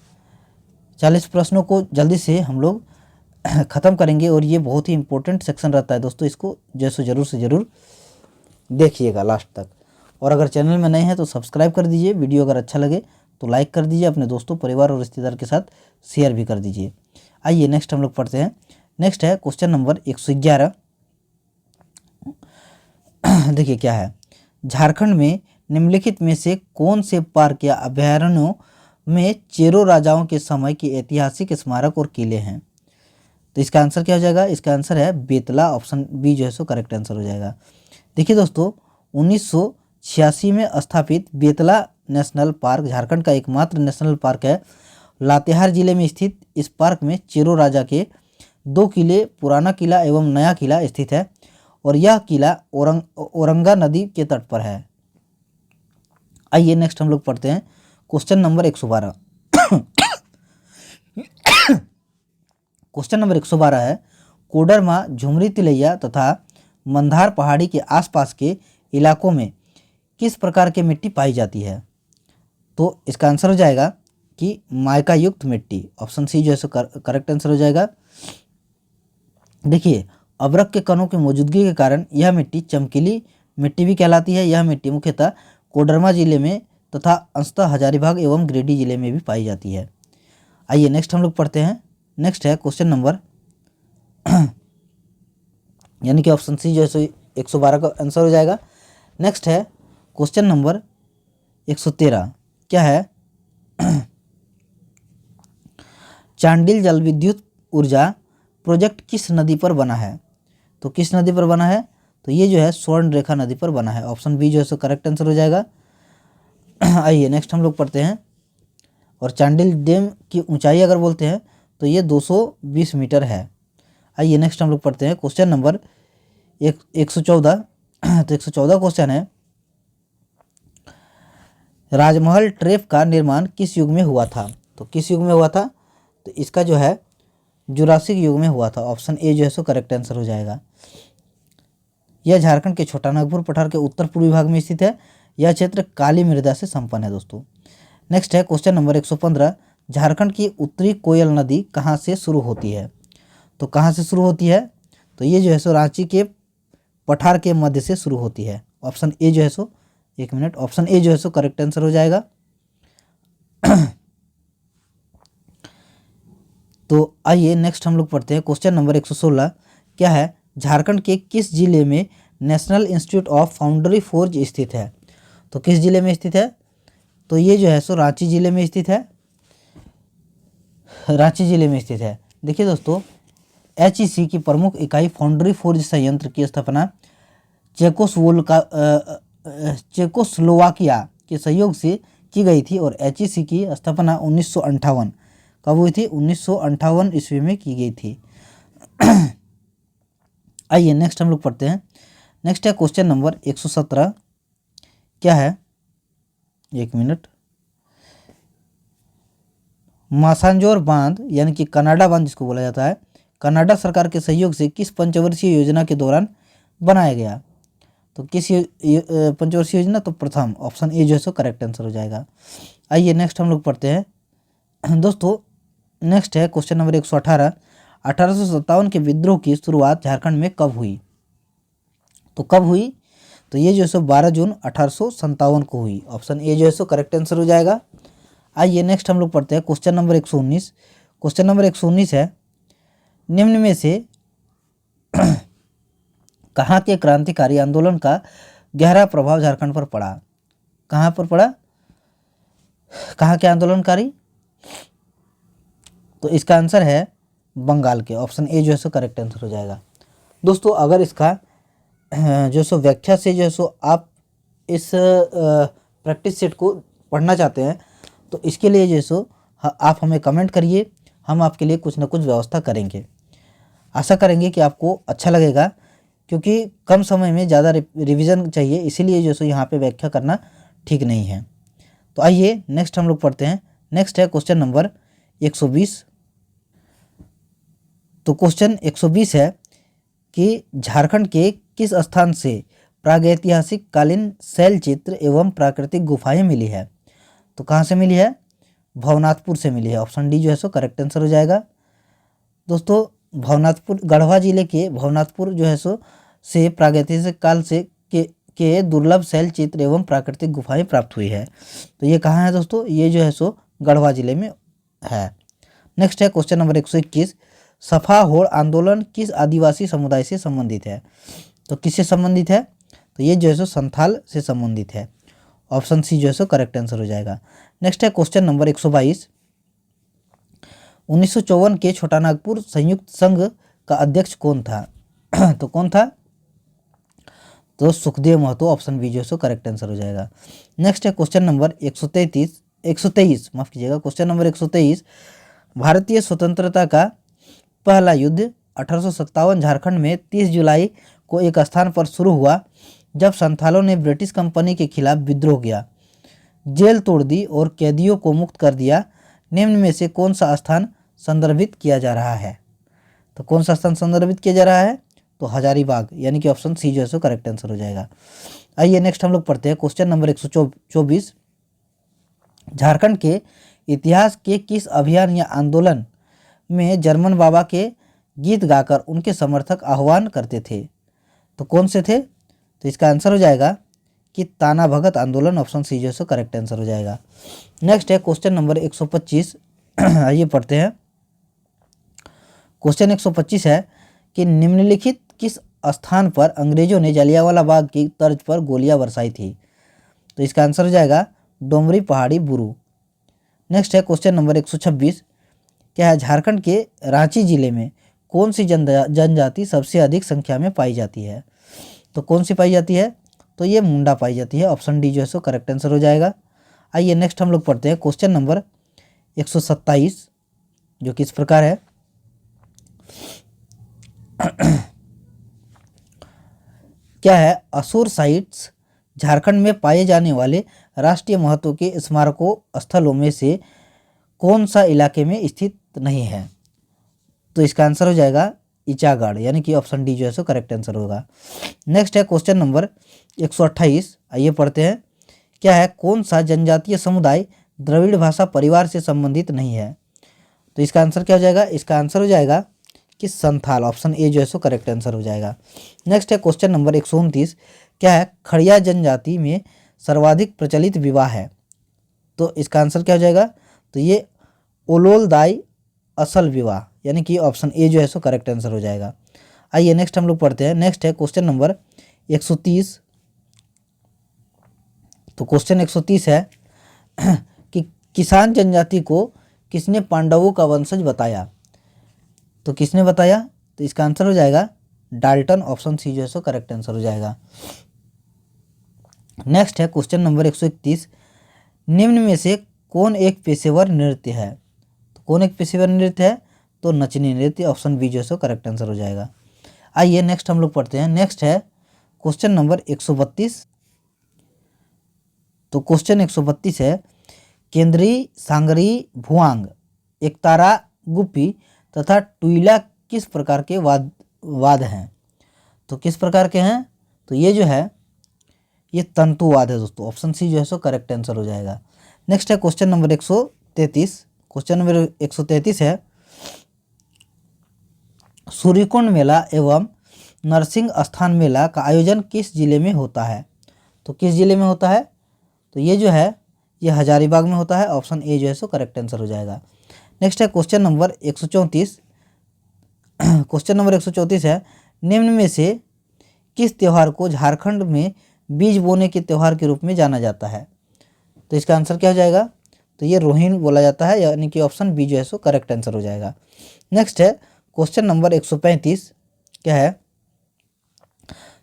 40 प्रश्नों को जल्दी से हम लोग ख़त्म करेंगे, और ये बहुत ही इंपॉर्टेंट सेक्शन रहता है दोस्तों, इसको जो सो ज़रूर से ज़रूर देखिएगा लास्ट तक। और अगर चैनल में नए हैं तो सब्सक्राइब कर दीजिए, वीडियो अगर अच्छा लगे तो लाइक कर दीजिए, अपने दोस्तों परिवार और रिश्तेदार के साथ शेयर भी कर दीजिए। आइए नेक्स्ट हम लोग पढ़ते हैं। नेक्स्ट है क्वेश्चन नंबर 111। देखिए क्या है झारखंड में निम्नलिखित में से कौन से पार्क या अभयारण्यों में चेरो राजाओं के समय के ऐतिहासिक स्मारक और किले हैं? तो इसका आंसर क्या हो जाएगा? इसका आंसर है बेतला, ऑप्शन बी जो है सो करेक्ट आंसर हो जाएगा। देखिए दोस्तों 1986 में स्थापित बेतला नेशनल पार्क झारखंड का एकमात्र नेशनल पार्क है। लातेहार जिले में स्थित इस पार्क में चेरो राजा के 2 किले, पुराना किला एवं नया किला स्थित है, और यह किला औरंगा नदी के तट पर है। आइए नेक्स्ट हम लोग पढ़ते हैं क्वेश्चन नंबर 112। क्वेश्चन नंबर 112 है कोडरमा, झुमरी तिलैया तथा मंदार पहाड़ी के आसपास के इलाकों में किस प्रकार की मिट्टी पाई जाती है? तो इसका आंसर हो जाएगा कि माइका युक्त मिट्टी, ऑप्शन सी जो है करेक्ट आंसर हो जाएगा। देखिए अभ्रक के कणों की मौजूदगी के कारण यह मिट्टी चमकीली मिट्टी भी कहलाती है। यह मिट्टी मुख्यतः कोडरमा जिले में तथा अंशतः हजारीबाग एवं गिरिडीह जिले में भी पाई जाती है। आइए नेक्स्ट हम लोग पढ़ते हैं। नेक्स्ट है क्वेश्चन नंबर यानी कि ऑप्शन सी जो है 112 का आंसर हो जाएगा। नेक्स्ट है क्वेश्चन नंबर 113, क्या है चांडिल जल विद्युत ऊर्जा प्रोजेक्ट किस नदी पर बना है? तो किस नदी पर बना है? तो ये जो है स्वर्ण रेखा नदी पर बना है, ऑप्शन बी जो है करेक्ट आंसर हो जाएगा। आइए नेक्स्ट हम लोग पढ़ते हैं। और चांडिल डैम की ऊंचाई अगर बोलते हैं तो ये 220 मीटर है। आइए नेक्स्ट हम लोग पढ़ते हैं क्वेश्चन नंबर 114। तो 114 क्वेश्चन है राजमहल ट्रेप का निर्माण किस युग में हुआ था? तो किस युग में हुआ था? तो इसका जो है जुरासिक युग में हुआ था, ऑप्शन ए जो है करेक्ट आंसर हो जाएगा। यह झारखंड के छोटा नागपुर पठार के उत्तर पूर्वी भाग में स्थित है। यह क्षेत्र काली मृदा से संपन्न है दोस्तों। नेक्स्ट है क्वेश्चन नंबर 115, झारखंड की उत्तरी कोयल नदी कहाँ से शुरू होती है? तो कहाँ से शुरू होती है? तो ये जो है सो रांची के पठार के मध्य से शुरू होती है। ऑप्शन ए जो है सो, एक मिनट, ऑप्शन ए जो है सो करेक्ट आंसर हो जाएगा। तो आइए नेक्स्ट हम लोग पढ़ते हैं क्वेश्चन नंबर 116। क्या है? झारखंड के किस जिले में national institute of foundry forge स्थित है? तो किस जिले में स्थित है? तो ये जो है सो रांची जिले में स्थित है। रांची जिले में स्थित है। देखिए दोस्तों, HEC की प्रमुख इकाई फाउंड्री फोर्ज संयंत्र की स्थापना चेकोस्लोवाकिया के सहयोग से की गई थी और HEC की स्थापना 1958 कब हुई थी? 1958 ईस्वी में की गई थी। आइए नेक्स्ट हम लोग पढ़ते हैं। नेक्स्ट है क्वेश्चन नंबर 117। क्या है? एक मिनट। मासांजोर बांध यानी कि कनाडा बांध जिसको बोला जाता है, कनाडा सरकार के सहयोग से किस पंचवर्षीय योजना के दौरान बनाया गया? तो किस पंचवर्षीय योजना? तो प्रथम, ऑप्शन ए जो है सो करेक्ट आंसर हो जाएगा। आइए नेक्स्ट हम लोग पढ़ते हैं। दोस्तों नेक्स्ट है क्वेश्चन नंबर 118। 1857 के विद्रोह की शुरुआत झारखंड में कब हुई? तो कब हुई? तो ये जो है सो 12 जून 1857 को हुई। ऑप्शन ए जो है सो करेक्ट आंसर हो जाएगा। आइए नेक्स्ट हम लोग पढ़ते हैं क्वेश्चन नंबर 119। क्वेश्चन नंबर 119 है, निम्न में से कहाँ के क्रांतिकारी आंदोलन का गहरा प्रभाव झारखंड पर पड़ा? कहाँ पर पड़ा? कहाँ के आंदोलनकारी? तो इसका आंसर है बंगाल के। ऑप्शन ए जो है सो करेक्ट आंसर हो जाएगा। दोस्तों अगर इसका जो सो व्याख्या से जो है सो आप इस प्रैक्टिस सेट को पढ़ना चाहते हैं तो इसके लिए जो है सो आप हमें कमेंट करिए, हम आपके लिए कुछ ना कुछ व्यवस्था करेंगे। आशा करेंगे कि आपको अच्छा लगेगा, क्योंकि कम समय में ज़्यादा रिवीजन चाहिए, इसीलिए जो सो यहाँ पे व्याख्या करना ठीक नहीं है। तो आइए नेक्स्ट हम लोग पढ़ते हैं। नेक्स्ट है क्वेश्चन नंबर 120। तो क्वेश्चन 120 है कि झारखंड के किस स्थान से प्रागैतिहासिक कालीन शैल चित्र एवं प्राकृतिक गुफाएं मिली है? तो कहाँ से मिली है? भवनाथपुर से मिली है। ऑप्शन डी जो है सो करेक्ट आंसर हो जाएगा। दोस्तों भवनाथपुर, गढ़वा जिले के भवनाथपुर जो है सो से प्रागैतिहासिक काल से के दुर्लभ शैल चित्र एवं प्राकृतिक गुफाएं प्राप्त हुई है। तो ये कहाँ है दोस्तों? ये जो है सो गढ़वा जिले में है। नेक्स्ट है क्वेश्चन नंबर 121। सफा होड़ आंदोलन किस आदिवासी समुदाय से संबंधित है? तो किससे संबंधित है? तो ये जो है सो संथाल से संबंधित है। ऑप्शन सी जो है सो करेक्ट आंसर हो जाएगा। नेक्स्ट है क्वेश्चन नंबर 122। 1954 के छोटानागपुर संयुक्त संघ का अध्यक्ष कौन था? तो कौन था? तो सुखदेव महतो। ऑप्शन बी जो है सो करेक्ट आंसर हो जाएगा। नेक्स्ट है क्वेश्चन नंबर 123, माफ कीजिएगा, क्वेश्चन नंबर 123। भारतीय स्वतंत्रता का पहला युद्ध 1857 झारखंड में 30 जुलाई को एक स्थान पर शुरू हुआ जब संथालों ने ब्रिटिश कंपनी के खिलाफ विद्रोह किया, जेल तोड़ दी और कैदियों को मुक्त कर दिया। निम्न में से कौन सा स्थान संदर्भित किया जा रहा है? तो कौन सा स्थान संदर्भित किया जा रहा है? तो हजारीबाग, यानी कि ऑप्शन सी जो है सो करेक्ट आंसर हो जाएगा। आइए नेक्स्ट हम लोग पढ़ते हैं क्वेश्चन नंबर 124। झारखंड के इतिहास के किस अभियान या आंदोलन में जर्मन बाबा के गीत गाकर उनके समर्थक आह्वान करते थे? तो कौन से थे? तो इसका आंसर हो जाएगा कि ताना भगत आंदोलन। ऑप्शन सी जो है सो करेक्ट आंसर हो जाएगा। नेक्स्ट है क्वेश्चन नंबर 125। आइए पढ़ते हैं। क्वेश्चन 125 है कि निम्नलिखित किस स्थान पर अंग्रेजों ने जलियांवाला बाग की तर्ज पर गोलियां बरसाई थी? तो इसका आंसर हो जाएगा डोमरी पहाड़ी बुरू। नेक्स्ट है क्वेश्चन नंबर 126। क्या है? झारखंड के रांची जिले में कौन सी जनजाति सबसे अधिक संख्या में पाई जाती है? तो कौन सी पाई जाती है? तो ये मुंडा पाई जाती है। ऑप्शन डी जो है सो करेक्ट आंसर हो जाएगा। आइए नेक्स्ट हम लोग पढ़ते हैं क्वेश्चन नंबर 127, जो कि इस प्रकार है। क्या है? असुर साइट्स झारखंड में पाए जाने वाले राष्ट्रीय महत्व के स्मारकों स्थलों में से कौन सा इलाके में स्थित नहीं है? तो इसका आंसर हो जाएगा इचागढ़, यानी कि ऑप्शन डी जो है सो करेक्ट आंसर होगा। नेक्स्ट है क्वेश्चन नंबर 128। आइए पढ़ते हैं। क्या है? कौन सा जनजातीय समुदाय द्रविड़ भाषा परिवार से संबंधित नहीं है। तो इसका आंसर क्या हो जाएगा? इसका आंसर हो जाएगा कि संथाल, ऑप्शन ए जो है सो करेक्ट आंसर हो जाएगा। नेक्स्ट है क्वेश्चन नंबर 129, क्या है? खड़िया जनजाति में सर्वाधिक प्रचलित विवाह है। तो इसका आंसर क्या हो जाएगा? तो ये ओलोल दाई असल विवाह, यानी कि ऑप्शन ए जो है सो करेक्ट आंसर हो जाएगा। आइए नेक्स्ट हम लोग पढ़ते हैं। नेक्स्ट है क्वेश्चन नंबर 130। तो क्वेश्चन 130 है कि किसान जनजाति को किसने पांडवों का वंशज बताया? तो किसने बताया? तो इसका आंसर हो जाएगा डाल्टन, ऑप्शन सी जो है सो करेक्ट आंसर हो जाएगा। नेक्स्ट है क्वेश्चन नंबर 131, निम्न में से कौन एक पेशेवर नृत्य है? तो कौन एक पेशेवर नृत्य है? तो नचनी नृत्य, ऑप्शन बी जो है सो करेक्ट आंसर हो जाएगा। आइए नेक्स्ट हम लोग पढ़ते हैं। नेक्स्ट है क्वेश्चन नंबर 132। तो क्वेश्चन 132 है, केंद्री, सांगरी, भुआंग, एकतारा, गुप्पी तथा टुईला किस प्रकार के वाद हैं? तो किस प्रकार के हैं? तो ये जो है ये तंतुवाद है दोस्तों, ऑप्शन सी जो है सो करेक्ट आंसर हो जाएगा। नेक्स्ट है क्वेश्चन नंबर 133। क्वेश्चन नंबर 133 है, सूर्यकुंड मेला एवं नरसिंह स्थान मेला का आयोजन किस जिले में होता है? तो किस जिले में होता है? तो ये जो है ये हजारीबाग में होता है, ऑप्शन ए जो है सो करेक्ट आंसर हो जाएगा। नेक्स्ट है क्वेश्चन नंबर 134। क्वेश्चन नंबर 134 है, निम्न में से किस त्यौहार को झारखंड में बीज बोने के त्यौहार के रूप में जाना जाता है? तो इसका आंसर क्या हो जाएगा? तो ये रोहिन बोला जाता है, यानी कि ऑप्शन बी जो है सो करेक्ट आंसर हो जाएगा। नेक्स्ट है क्वेश्चन नंबर 135, क्या है?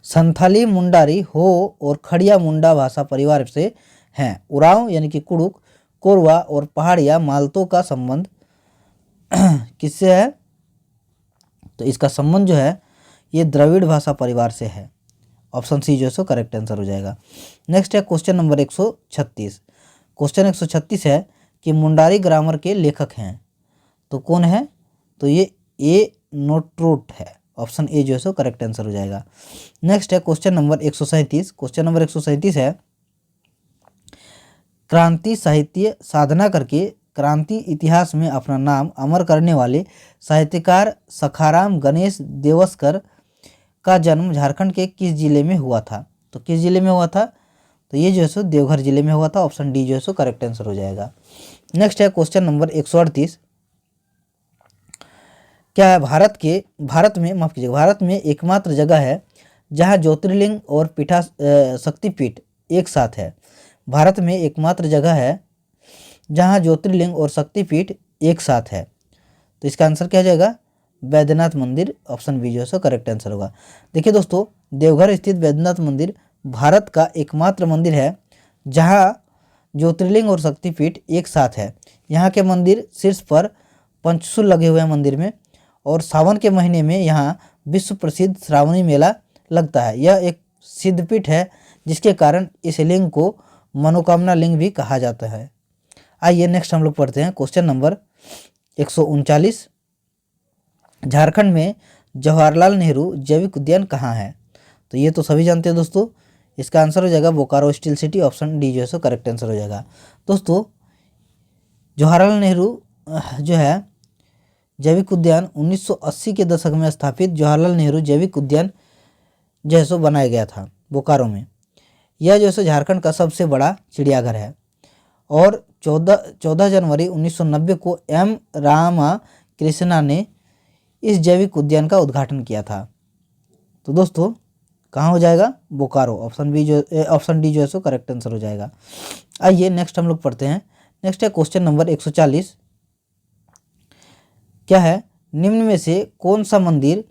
संथाली, मुंडारी, हो और खड़िया मुंडा भाषा परिवार से हैं। उरांव यानी कि कुड़ुक, कोरवा और पहाड़िया मालतों का संबंध किससे है? तो इसका संबंध जो है ये द्रविड़ भाषा परिवार से है, ऑप्शन सी जो है सो करेक्ट आंसर हो जाएगा। नेक्स्ट है क्वेश्चन नंबर 136। क्वेश्चन 136 है कि मुंडारी ग्रामर के लेखक हैं। तो कौन है? तो ये ए नोट्रोट है, ऑप्शन ए जो है सो करेक्ट आंसर हो जाएगा। नेक्स्ट है क्वेश्चन नंबर 137। क्वेश्चन नंबर 137 है, क्रांति साहित्य साधना करके क्रांति इतिहास में अपना नाम अमर करने वाले साहित्यकार सखाराम गणेश देवस्कर का जन्म झारखंड के किस जिले में हुआ था? तो किस जिले में हुआ था? तो ये जो है सो देवघर जिले में हुआ था, ऑप्शन डी जो है सो करेक्ट आंसर हो जाएगा। नेक्स्ट है क्वेश्चन नंबर 138, क्या है? भारत में एकमात्र जगह है जहां ज्योतिर्लिंग और शक्तिपीठ एक साथ है। भारत में एकमात्र जगह है जहां ज्योतिर्लिंग और शक्तिपीठ एक साथ है। तो इसका आंसर क्या हो जाएगा? बैद्यनाथ मंदिर, ऑप्शन बी जो है सो करेक्ट आंसर होगा। देखिए दोस्तों, देवघर स्थित बैद्यनाथ मंदिर भारत का एकमात्र मंदिर है जहां ज्योतिर्लिंग और शक्तिपीठ एक साथ है। यहाँ के मंदिर शीर्ष पर पंचशूल लगे हुए हैं मंदिर में, और सावन के महीने में यहाँ विश्व प्रसिद्ध श्रावणी मेला लगता है। यह एक सिद्धपीठ है जिसके कारण इस लिंग को मनोकामना लिंग भी कहा जाता है। आइए नेक्स्ट हम लोग पढ़ते हैं क्वेश्चन नंबर 139। झारखंड में जवाहरलाल नेहरू जैविक उद्यान कहाँ है? तो ये तो सभी जानते हैं दोस्तों, इसका आंसर हो जाएगा Bokaro steel city, option D जो है सो करेक्ट आंसर हो जाएगा। दोस्तों, जवाहरलाल नेहरू जो है जैविक उद्यान 1980 के दशक में स्थापित जवाहरलाल नेहरू जैविक उद्यान जो है सो बनाया गया था बोकारो में। यह जो है सो झारखंड का सबसे बड़ा चिड़ियाघर है, और 14 जनवरी 1990 को एम रामा कृष्णा ने इस जैविक उद्यान का उद्घाटन किया था। तो दोस्तों कहाँ हो जाएगा? बोकारो, ऑप्शन डी जो है सो करेक्ट आंसर हो जाएगा। आइए नेक्स्ट हम लोग पढ़ते हैं। नेक्स्ट है क्वेश्चन नंबर 140, क्या है? निम्न में से कौन सा मंदिर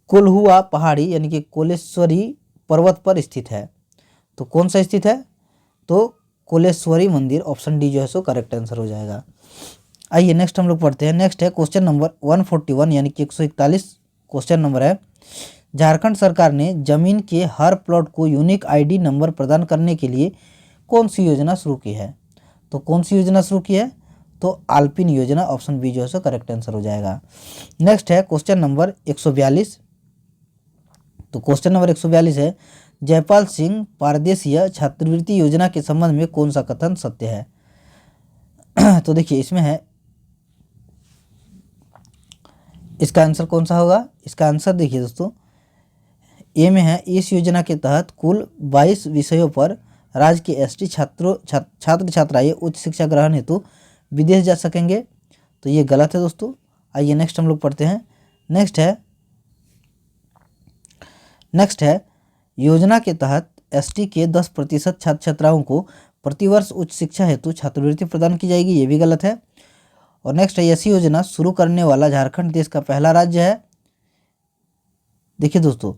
कोल्हुआ पहाड़ी यानी कि कोलेश्वरी पर्वत पर स्थित है? तो कौन सा स्थित है? तो कोलेश्वरी मंदिर, ऑप्शन डी जो है सो करेक्ट आंसर हो जाएगा। आइए नेक्स्ट हम लोग पढ़ते हैं। नेक्स्ट है क्वेश्चन नंबर 141 यानी कि 141 क्वेश्चन नंबर है, झारखंड सरकार ने जमीन के हर प्लॉट को यूनिक आईडी नंबर प्रदान करने के लिए कौन सी योजना शुरू की है? तो कौन सी योजना शुरू की है? तो आल्पिन योजना, ऑप्शन बी जो है सो करेक्ट आंसर हो जाएगा। नेक्स्ट है क्वेश्चन नंबर 142। तो क्वेश्चन नंबर 142 है, जयपाल सिंह पारदेशीय छात्रवृत्ति योजना के संबंध में कौन सा कथन सत्य है? तो देखिए इसमें है, इसका आंसर कौन सा होगा? इसका आंसर देखिए दोस्तों, ए में है, इस योजना के तहत कुल 22 विषयों पर राज्य के एसटी छात्र छात्राएं उच्च शिक्षा ग्रहण हेतु विदेश जा सकेंगे। तो ये गलत है दोस्तों। आइए नेक्स्ट हम लोग पढ़ते हैं। नेक्स्ट है योजना के तहत एसटी के 10% छात्र छात्राओं को प्रतिवर्ष उच्च शिक्षा हेतु छात्रवृत्ति प्रदान की जाएगी। ये भी गलत है। और नेक्स्ट है, ऐसी योजना शुरू करने वाला झारखंड देश का पहला राज्य है। देखिए दोस्तों,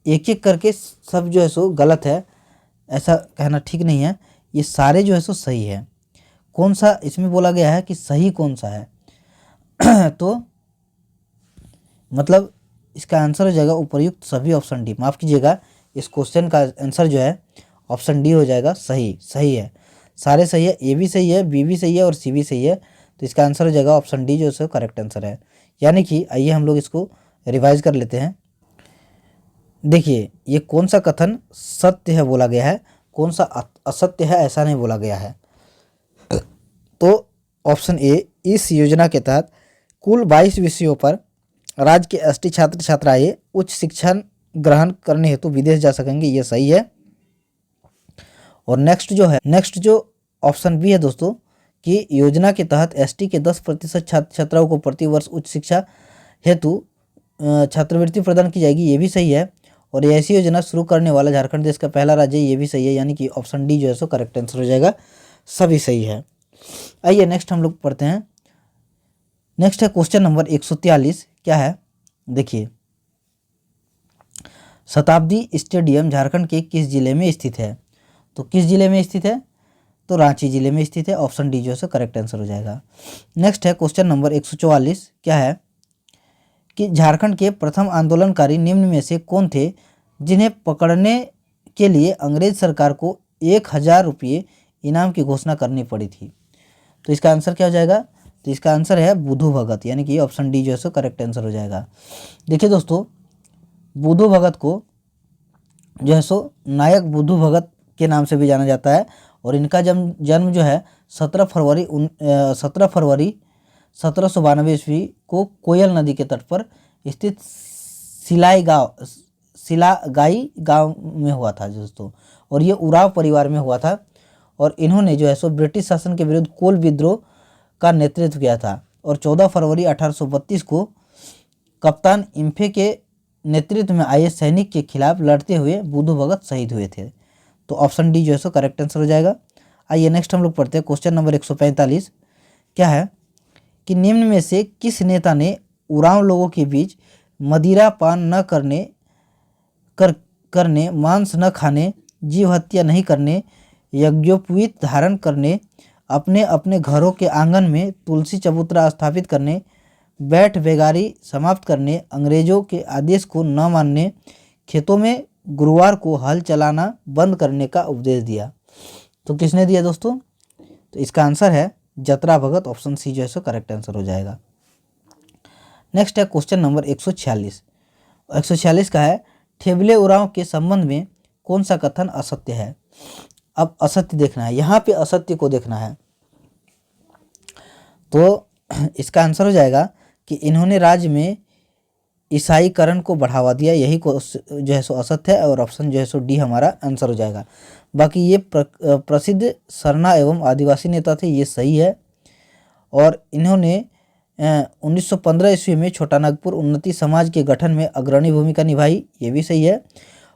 एक एक करके सब जो है सो गलत है, ऐसा कहना ठीक नहीं है। ये सारे जो है सो सही है। कौन सा इसमें बोला गया है कि सही कौन सा है तो मतलब इसका आंसर हो जाएगा उपर्युक्त सभी ऑप्शन डी। माफ़ कीजिएगा, इस क्वेश्चन का आंसर जो है ऑप्शन डी हो जाएगा। सही है, सारे सही है। ए भी सही है, बी भी सही है और सी भी सही है। तो इसका आंसर हो जाएगा ऑप्शन डी जो है करेक्ट आंसर है। यानी कि आइए हम लोग इसको रिवाइज कर लेते हैं। देखिए ये कौन सा कथन सत्य है बोला गया है, कौन सा असत्य है ऐसा नहीं बोला गया है। तो ऑप्शन ए, इस योजना के तहत कुल 22 विषयों पर राज्य के एसटी छात्र छात्राएं उच्च शिक्षा ग्रहण करने हेतु विदेश जा सकेंगे, ये सही है। और नेक्स्ट जो ऑप्शन बी है दोस्तों, कि योजना के तहत एसटी के 10% छात्र छात्राओं को प्रतिवर्ष उच्च शिक्षा हेतु छात्रवृत्ति प्रदान की जाएगी, ये भी सही है। और ऐसी योजना शुरू करने वाला झारखंड देश का पहला राज्य, ये भी सही है। यानी कि ऑप्शन डी जो है सो करेक्ट आंसर हो जाएगा। सभी सही है। आइए नेक्स्ट हम लोग पढ़ते हैं। नेक्स्ट है क्वेश्चन नंबर 143। क्या है? देखिए, शताब्दी स्टेडियम झारखंड के किस जिले में स्थित है? तो किस जिले में स्थित है? तो रांची जिले में स्थित है। ऑप्शन डी जो है करेक्ट आंसर हो जाएगा। नेक्स्ट है क्वेश्चन नंबर 144। क्या है कि झारखंड के प्रथम आंदोलनकारी निम्न में से कौन थे जिन्हें पकड़ने के लिए अंग्रेज सरकार को 1000 रुपये इनाम की घोषणा करनी पड़ी थी? तो इसका आंसर क्या हो जाएगा? तो इसका आंसर है बुधू भगत, यानी कि ऑप्शन डी जो है करेक्ट आंसर हो जाएगा। देखिए दोस्तों, बुधू भगत को जो है सो नायक बुधू भगत के नाम से भी जाना जाता है। और इनका जन्म जो है 17 फरवरी 1792 ईस्वी को कोयल नदी के तट पर स्थित सिलागाई गांव में हुआ था दोस्तों। और ये उराव परिवार में हुआ था। और इन्होंने जो है सो ब्रिटिश शासन के विरुद्ध कोल विद्रोह का नेतृत्व किया था। और 14 फरवरी 1832 को कप्तान इम्फे के नेतृत्व में आए सैनिक के खिलाफ लड़ते हुए बुधू भगत शहीद हुए थे। तो ऑप्शन डी जो है सो करेक्ट आंसर हो जाएगा। आइए नेक्स्ट हम लोग पढ़ते हैं क्वेश्चन नंबर 145। क्या है कि निम्न में से किस नेता ने उरांव लोगों के बीच मदिरा पान न करने, मांस न खाने, जीव हत्या नहीं करने, यज्ञोपवीत धारण करने, अपने अपने घरों के आंगन में तुलसी चबूतरा स्थापित करने, बैठ बेगारी समाप्त करने, अंग्रेजों के आदेश को न मानने, खेतों में गुरुवार को हल चलाना बंद करने का उपदेश दिया? तो किसने दिया दोस्तों? तो इसका आंसर है जतरा भगत। ऑप्शन सी जो है करेक्ट आंसर हो जाएगा। नेक्स्ट है क्वेश्चन नंबर 146। 146 का है, ठेबले उरांव के संबंध में कौन सा कथन असत्य है? अब असत्य देखना है, यहाँ पे असत्य को देखना है। तो इसका आंसर हो जाएगा कि इन्होंने राज्य में ईसाईकरण को बढ़ावा दिया, यही को जो है सो असत्य है। और ऑप्शन जो है सो डी हमारा आंसर हो जाएगा। बाकी ये प्रसिद्ध सरना एवं आदिवासी नेता थे, ये सही है। और इन्होंने 1915 ईस्वी में छोटा नागपुर उन्नति समाज के गठन में अग्रणी भूमिका निभाई, ये भी सही है।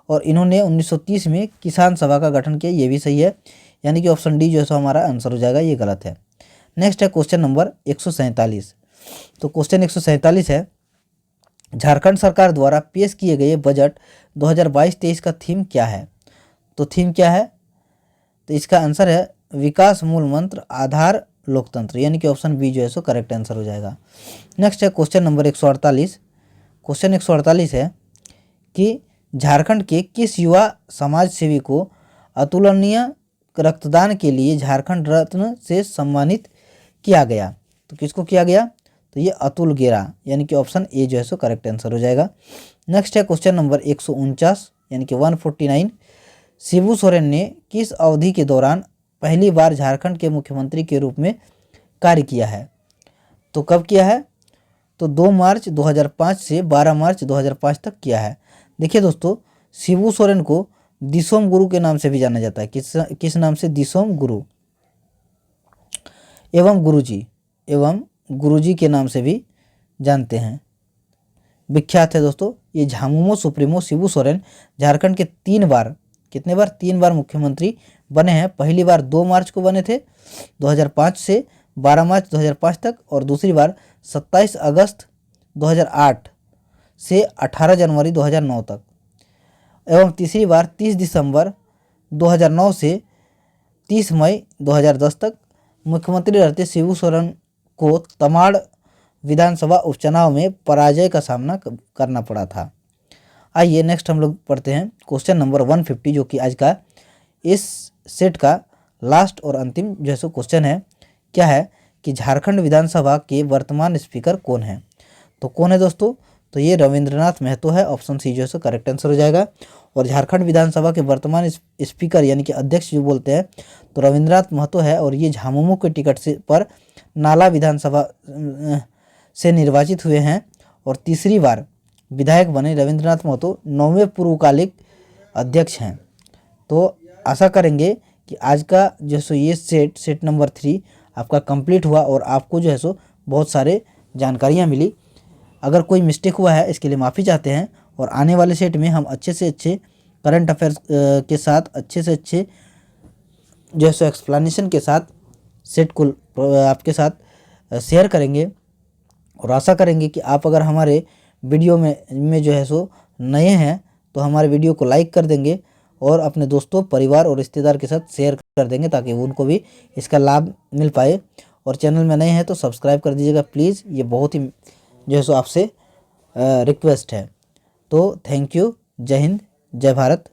और इन्होंने 1930 में किसान सभा का गठन किया, ये भी सही है। यानी कि ऑप्शन डी जो है सो हमारा आंसर हो जाएगा, ये गलत है। नेक्स्ट है क्वेश्चन नंबर 147। तो क्वेश्चन 147 है, झारखंड सरकार द्वारा पेश किए गए बजट 2022-23 का थीम क्या है? तो थीम क्या है? तो इसका आंसर है विकास मूल मंत्र आधार लोकतंत्र, यानी कि ऑप्शन बी जो है सो करेक्ट आंसर हो जाएगा। नेक्स्ट है क्वेश्चन नंबर 148। क्वेश्चन 148 है कि झारखंड के किस युवा समाज सेवी को अतुलनीय रक्तदान के लिए झारखंड रत्न से सम्मानित किया गया? तो किसको किया गया? तो ये अतुल गेरा, यानी कि ऑप्शन ए जो है सो करेक्ट आंसर हो जाएगा। नेक्स्ट है क्वेश्चन नंबर 149, यानी कि 149। शिबू सोरेन ने किस अवधि के दौरान पहली बार झारखंड के मुख्यमंत्री के रूप में कार्य किया है। तो कब किया है? तो 2 मार्च 2005 से 12 मार्च 2005 तक किया है। देखिए दोस्तों, शिबू सोरेन को दिसोम गुरु के नाम से भी जाना जाता है। किस नाम से? दिसोम गुरु एवं गुरुजी के नाम से भी जानते हैं, विख्यात है दोस्तों। ये झामुमो सुप्रीमो शिबू सोरेन झारखंड के 3 बार, कितने बार? 3 बार मुख्यमंत्री बने हैं। पहली बार 2 मार्च को बने थे 2005 से 12 मार्च 2005 तक, और दूसरी बार 27 अगस्त 2008 से 18 जनवरी 2009 तक, एवं तीसरी बार 30 दिसंबर 2009 से 30 मई 2010 तक। मुख्यमंत्री रहते शिबू सोरेन को तमाड़ विधानसभा उपचुनाव में पराजय का सामना करना पड़ा था। आइए नेक्स्ट हम लोग पढ़ते हैं क्वेश्चन नंबर 150, जो कि आज का इस सेट का लास्ट और अंतिम जो है सो क्वेश्चन है। क्या है कि झारखंड विधानसभा के वर्तमान स्पीकर कौन है? तो कौन है दोस्तों? तो ये रविंद्रनाथ महतो है। ऑप्शन सी जो है सो करेक्ट आंसर हो जाएगा। और झारखंड विधानसभा के वर्तमान स्पीकर यानी कि अध्यक्ष जो बोलते हैं तो रविंद्रनाथ महतो है, और ये झामुमो के टिकट से पर नाला विधानसभा से निर्वाचित हुए हैं और तीसरी बार विधायक बने। रविंद्रनाथ महतो 9वें पूर्वकालिक अध्यक्ष हैं। तो आशा करेंगे कि आज का जो सो ये सेट नंबर 3 आपका कंप्लीट हुआ और आपको जो है सो बहुत सारे जानकारियाँ मिली। अगर कोई मिस्टेक हुआ है इसके लिए माफ़ी चाहते हैं, और आने वाले सेट में हम अच्छे से अच्छे करंट अफेयर्स के साथ अच्छे से अच्छे जो है सो एक्सप्लेनेशन के साथ सेट को आपके साथ शेयर करेंगे। और आशा करेंगे कि आप अगर हमारे वीडियो में जो है सो नए हैं तो हमारे वीडियो को लाइक कर देंगे और अपने दोस्तों, परिवार और रिश्तेदार के साथ शेयर कर देंगे ताकि उनको भी इसका लाभ मिल पाए। और चैनल में नए हैं तो सब्सक्राइब कर दीजिएगा प्लीज़, ये बहुत ही जो है सो आपसे रिक्वेस्ट है। तो थैंक यू। जय हिंद, जय भारत।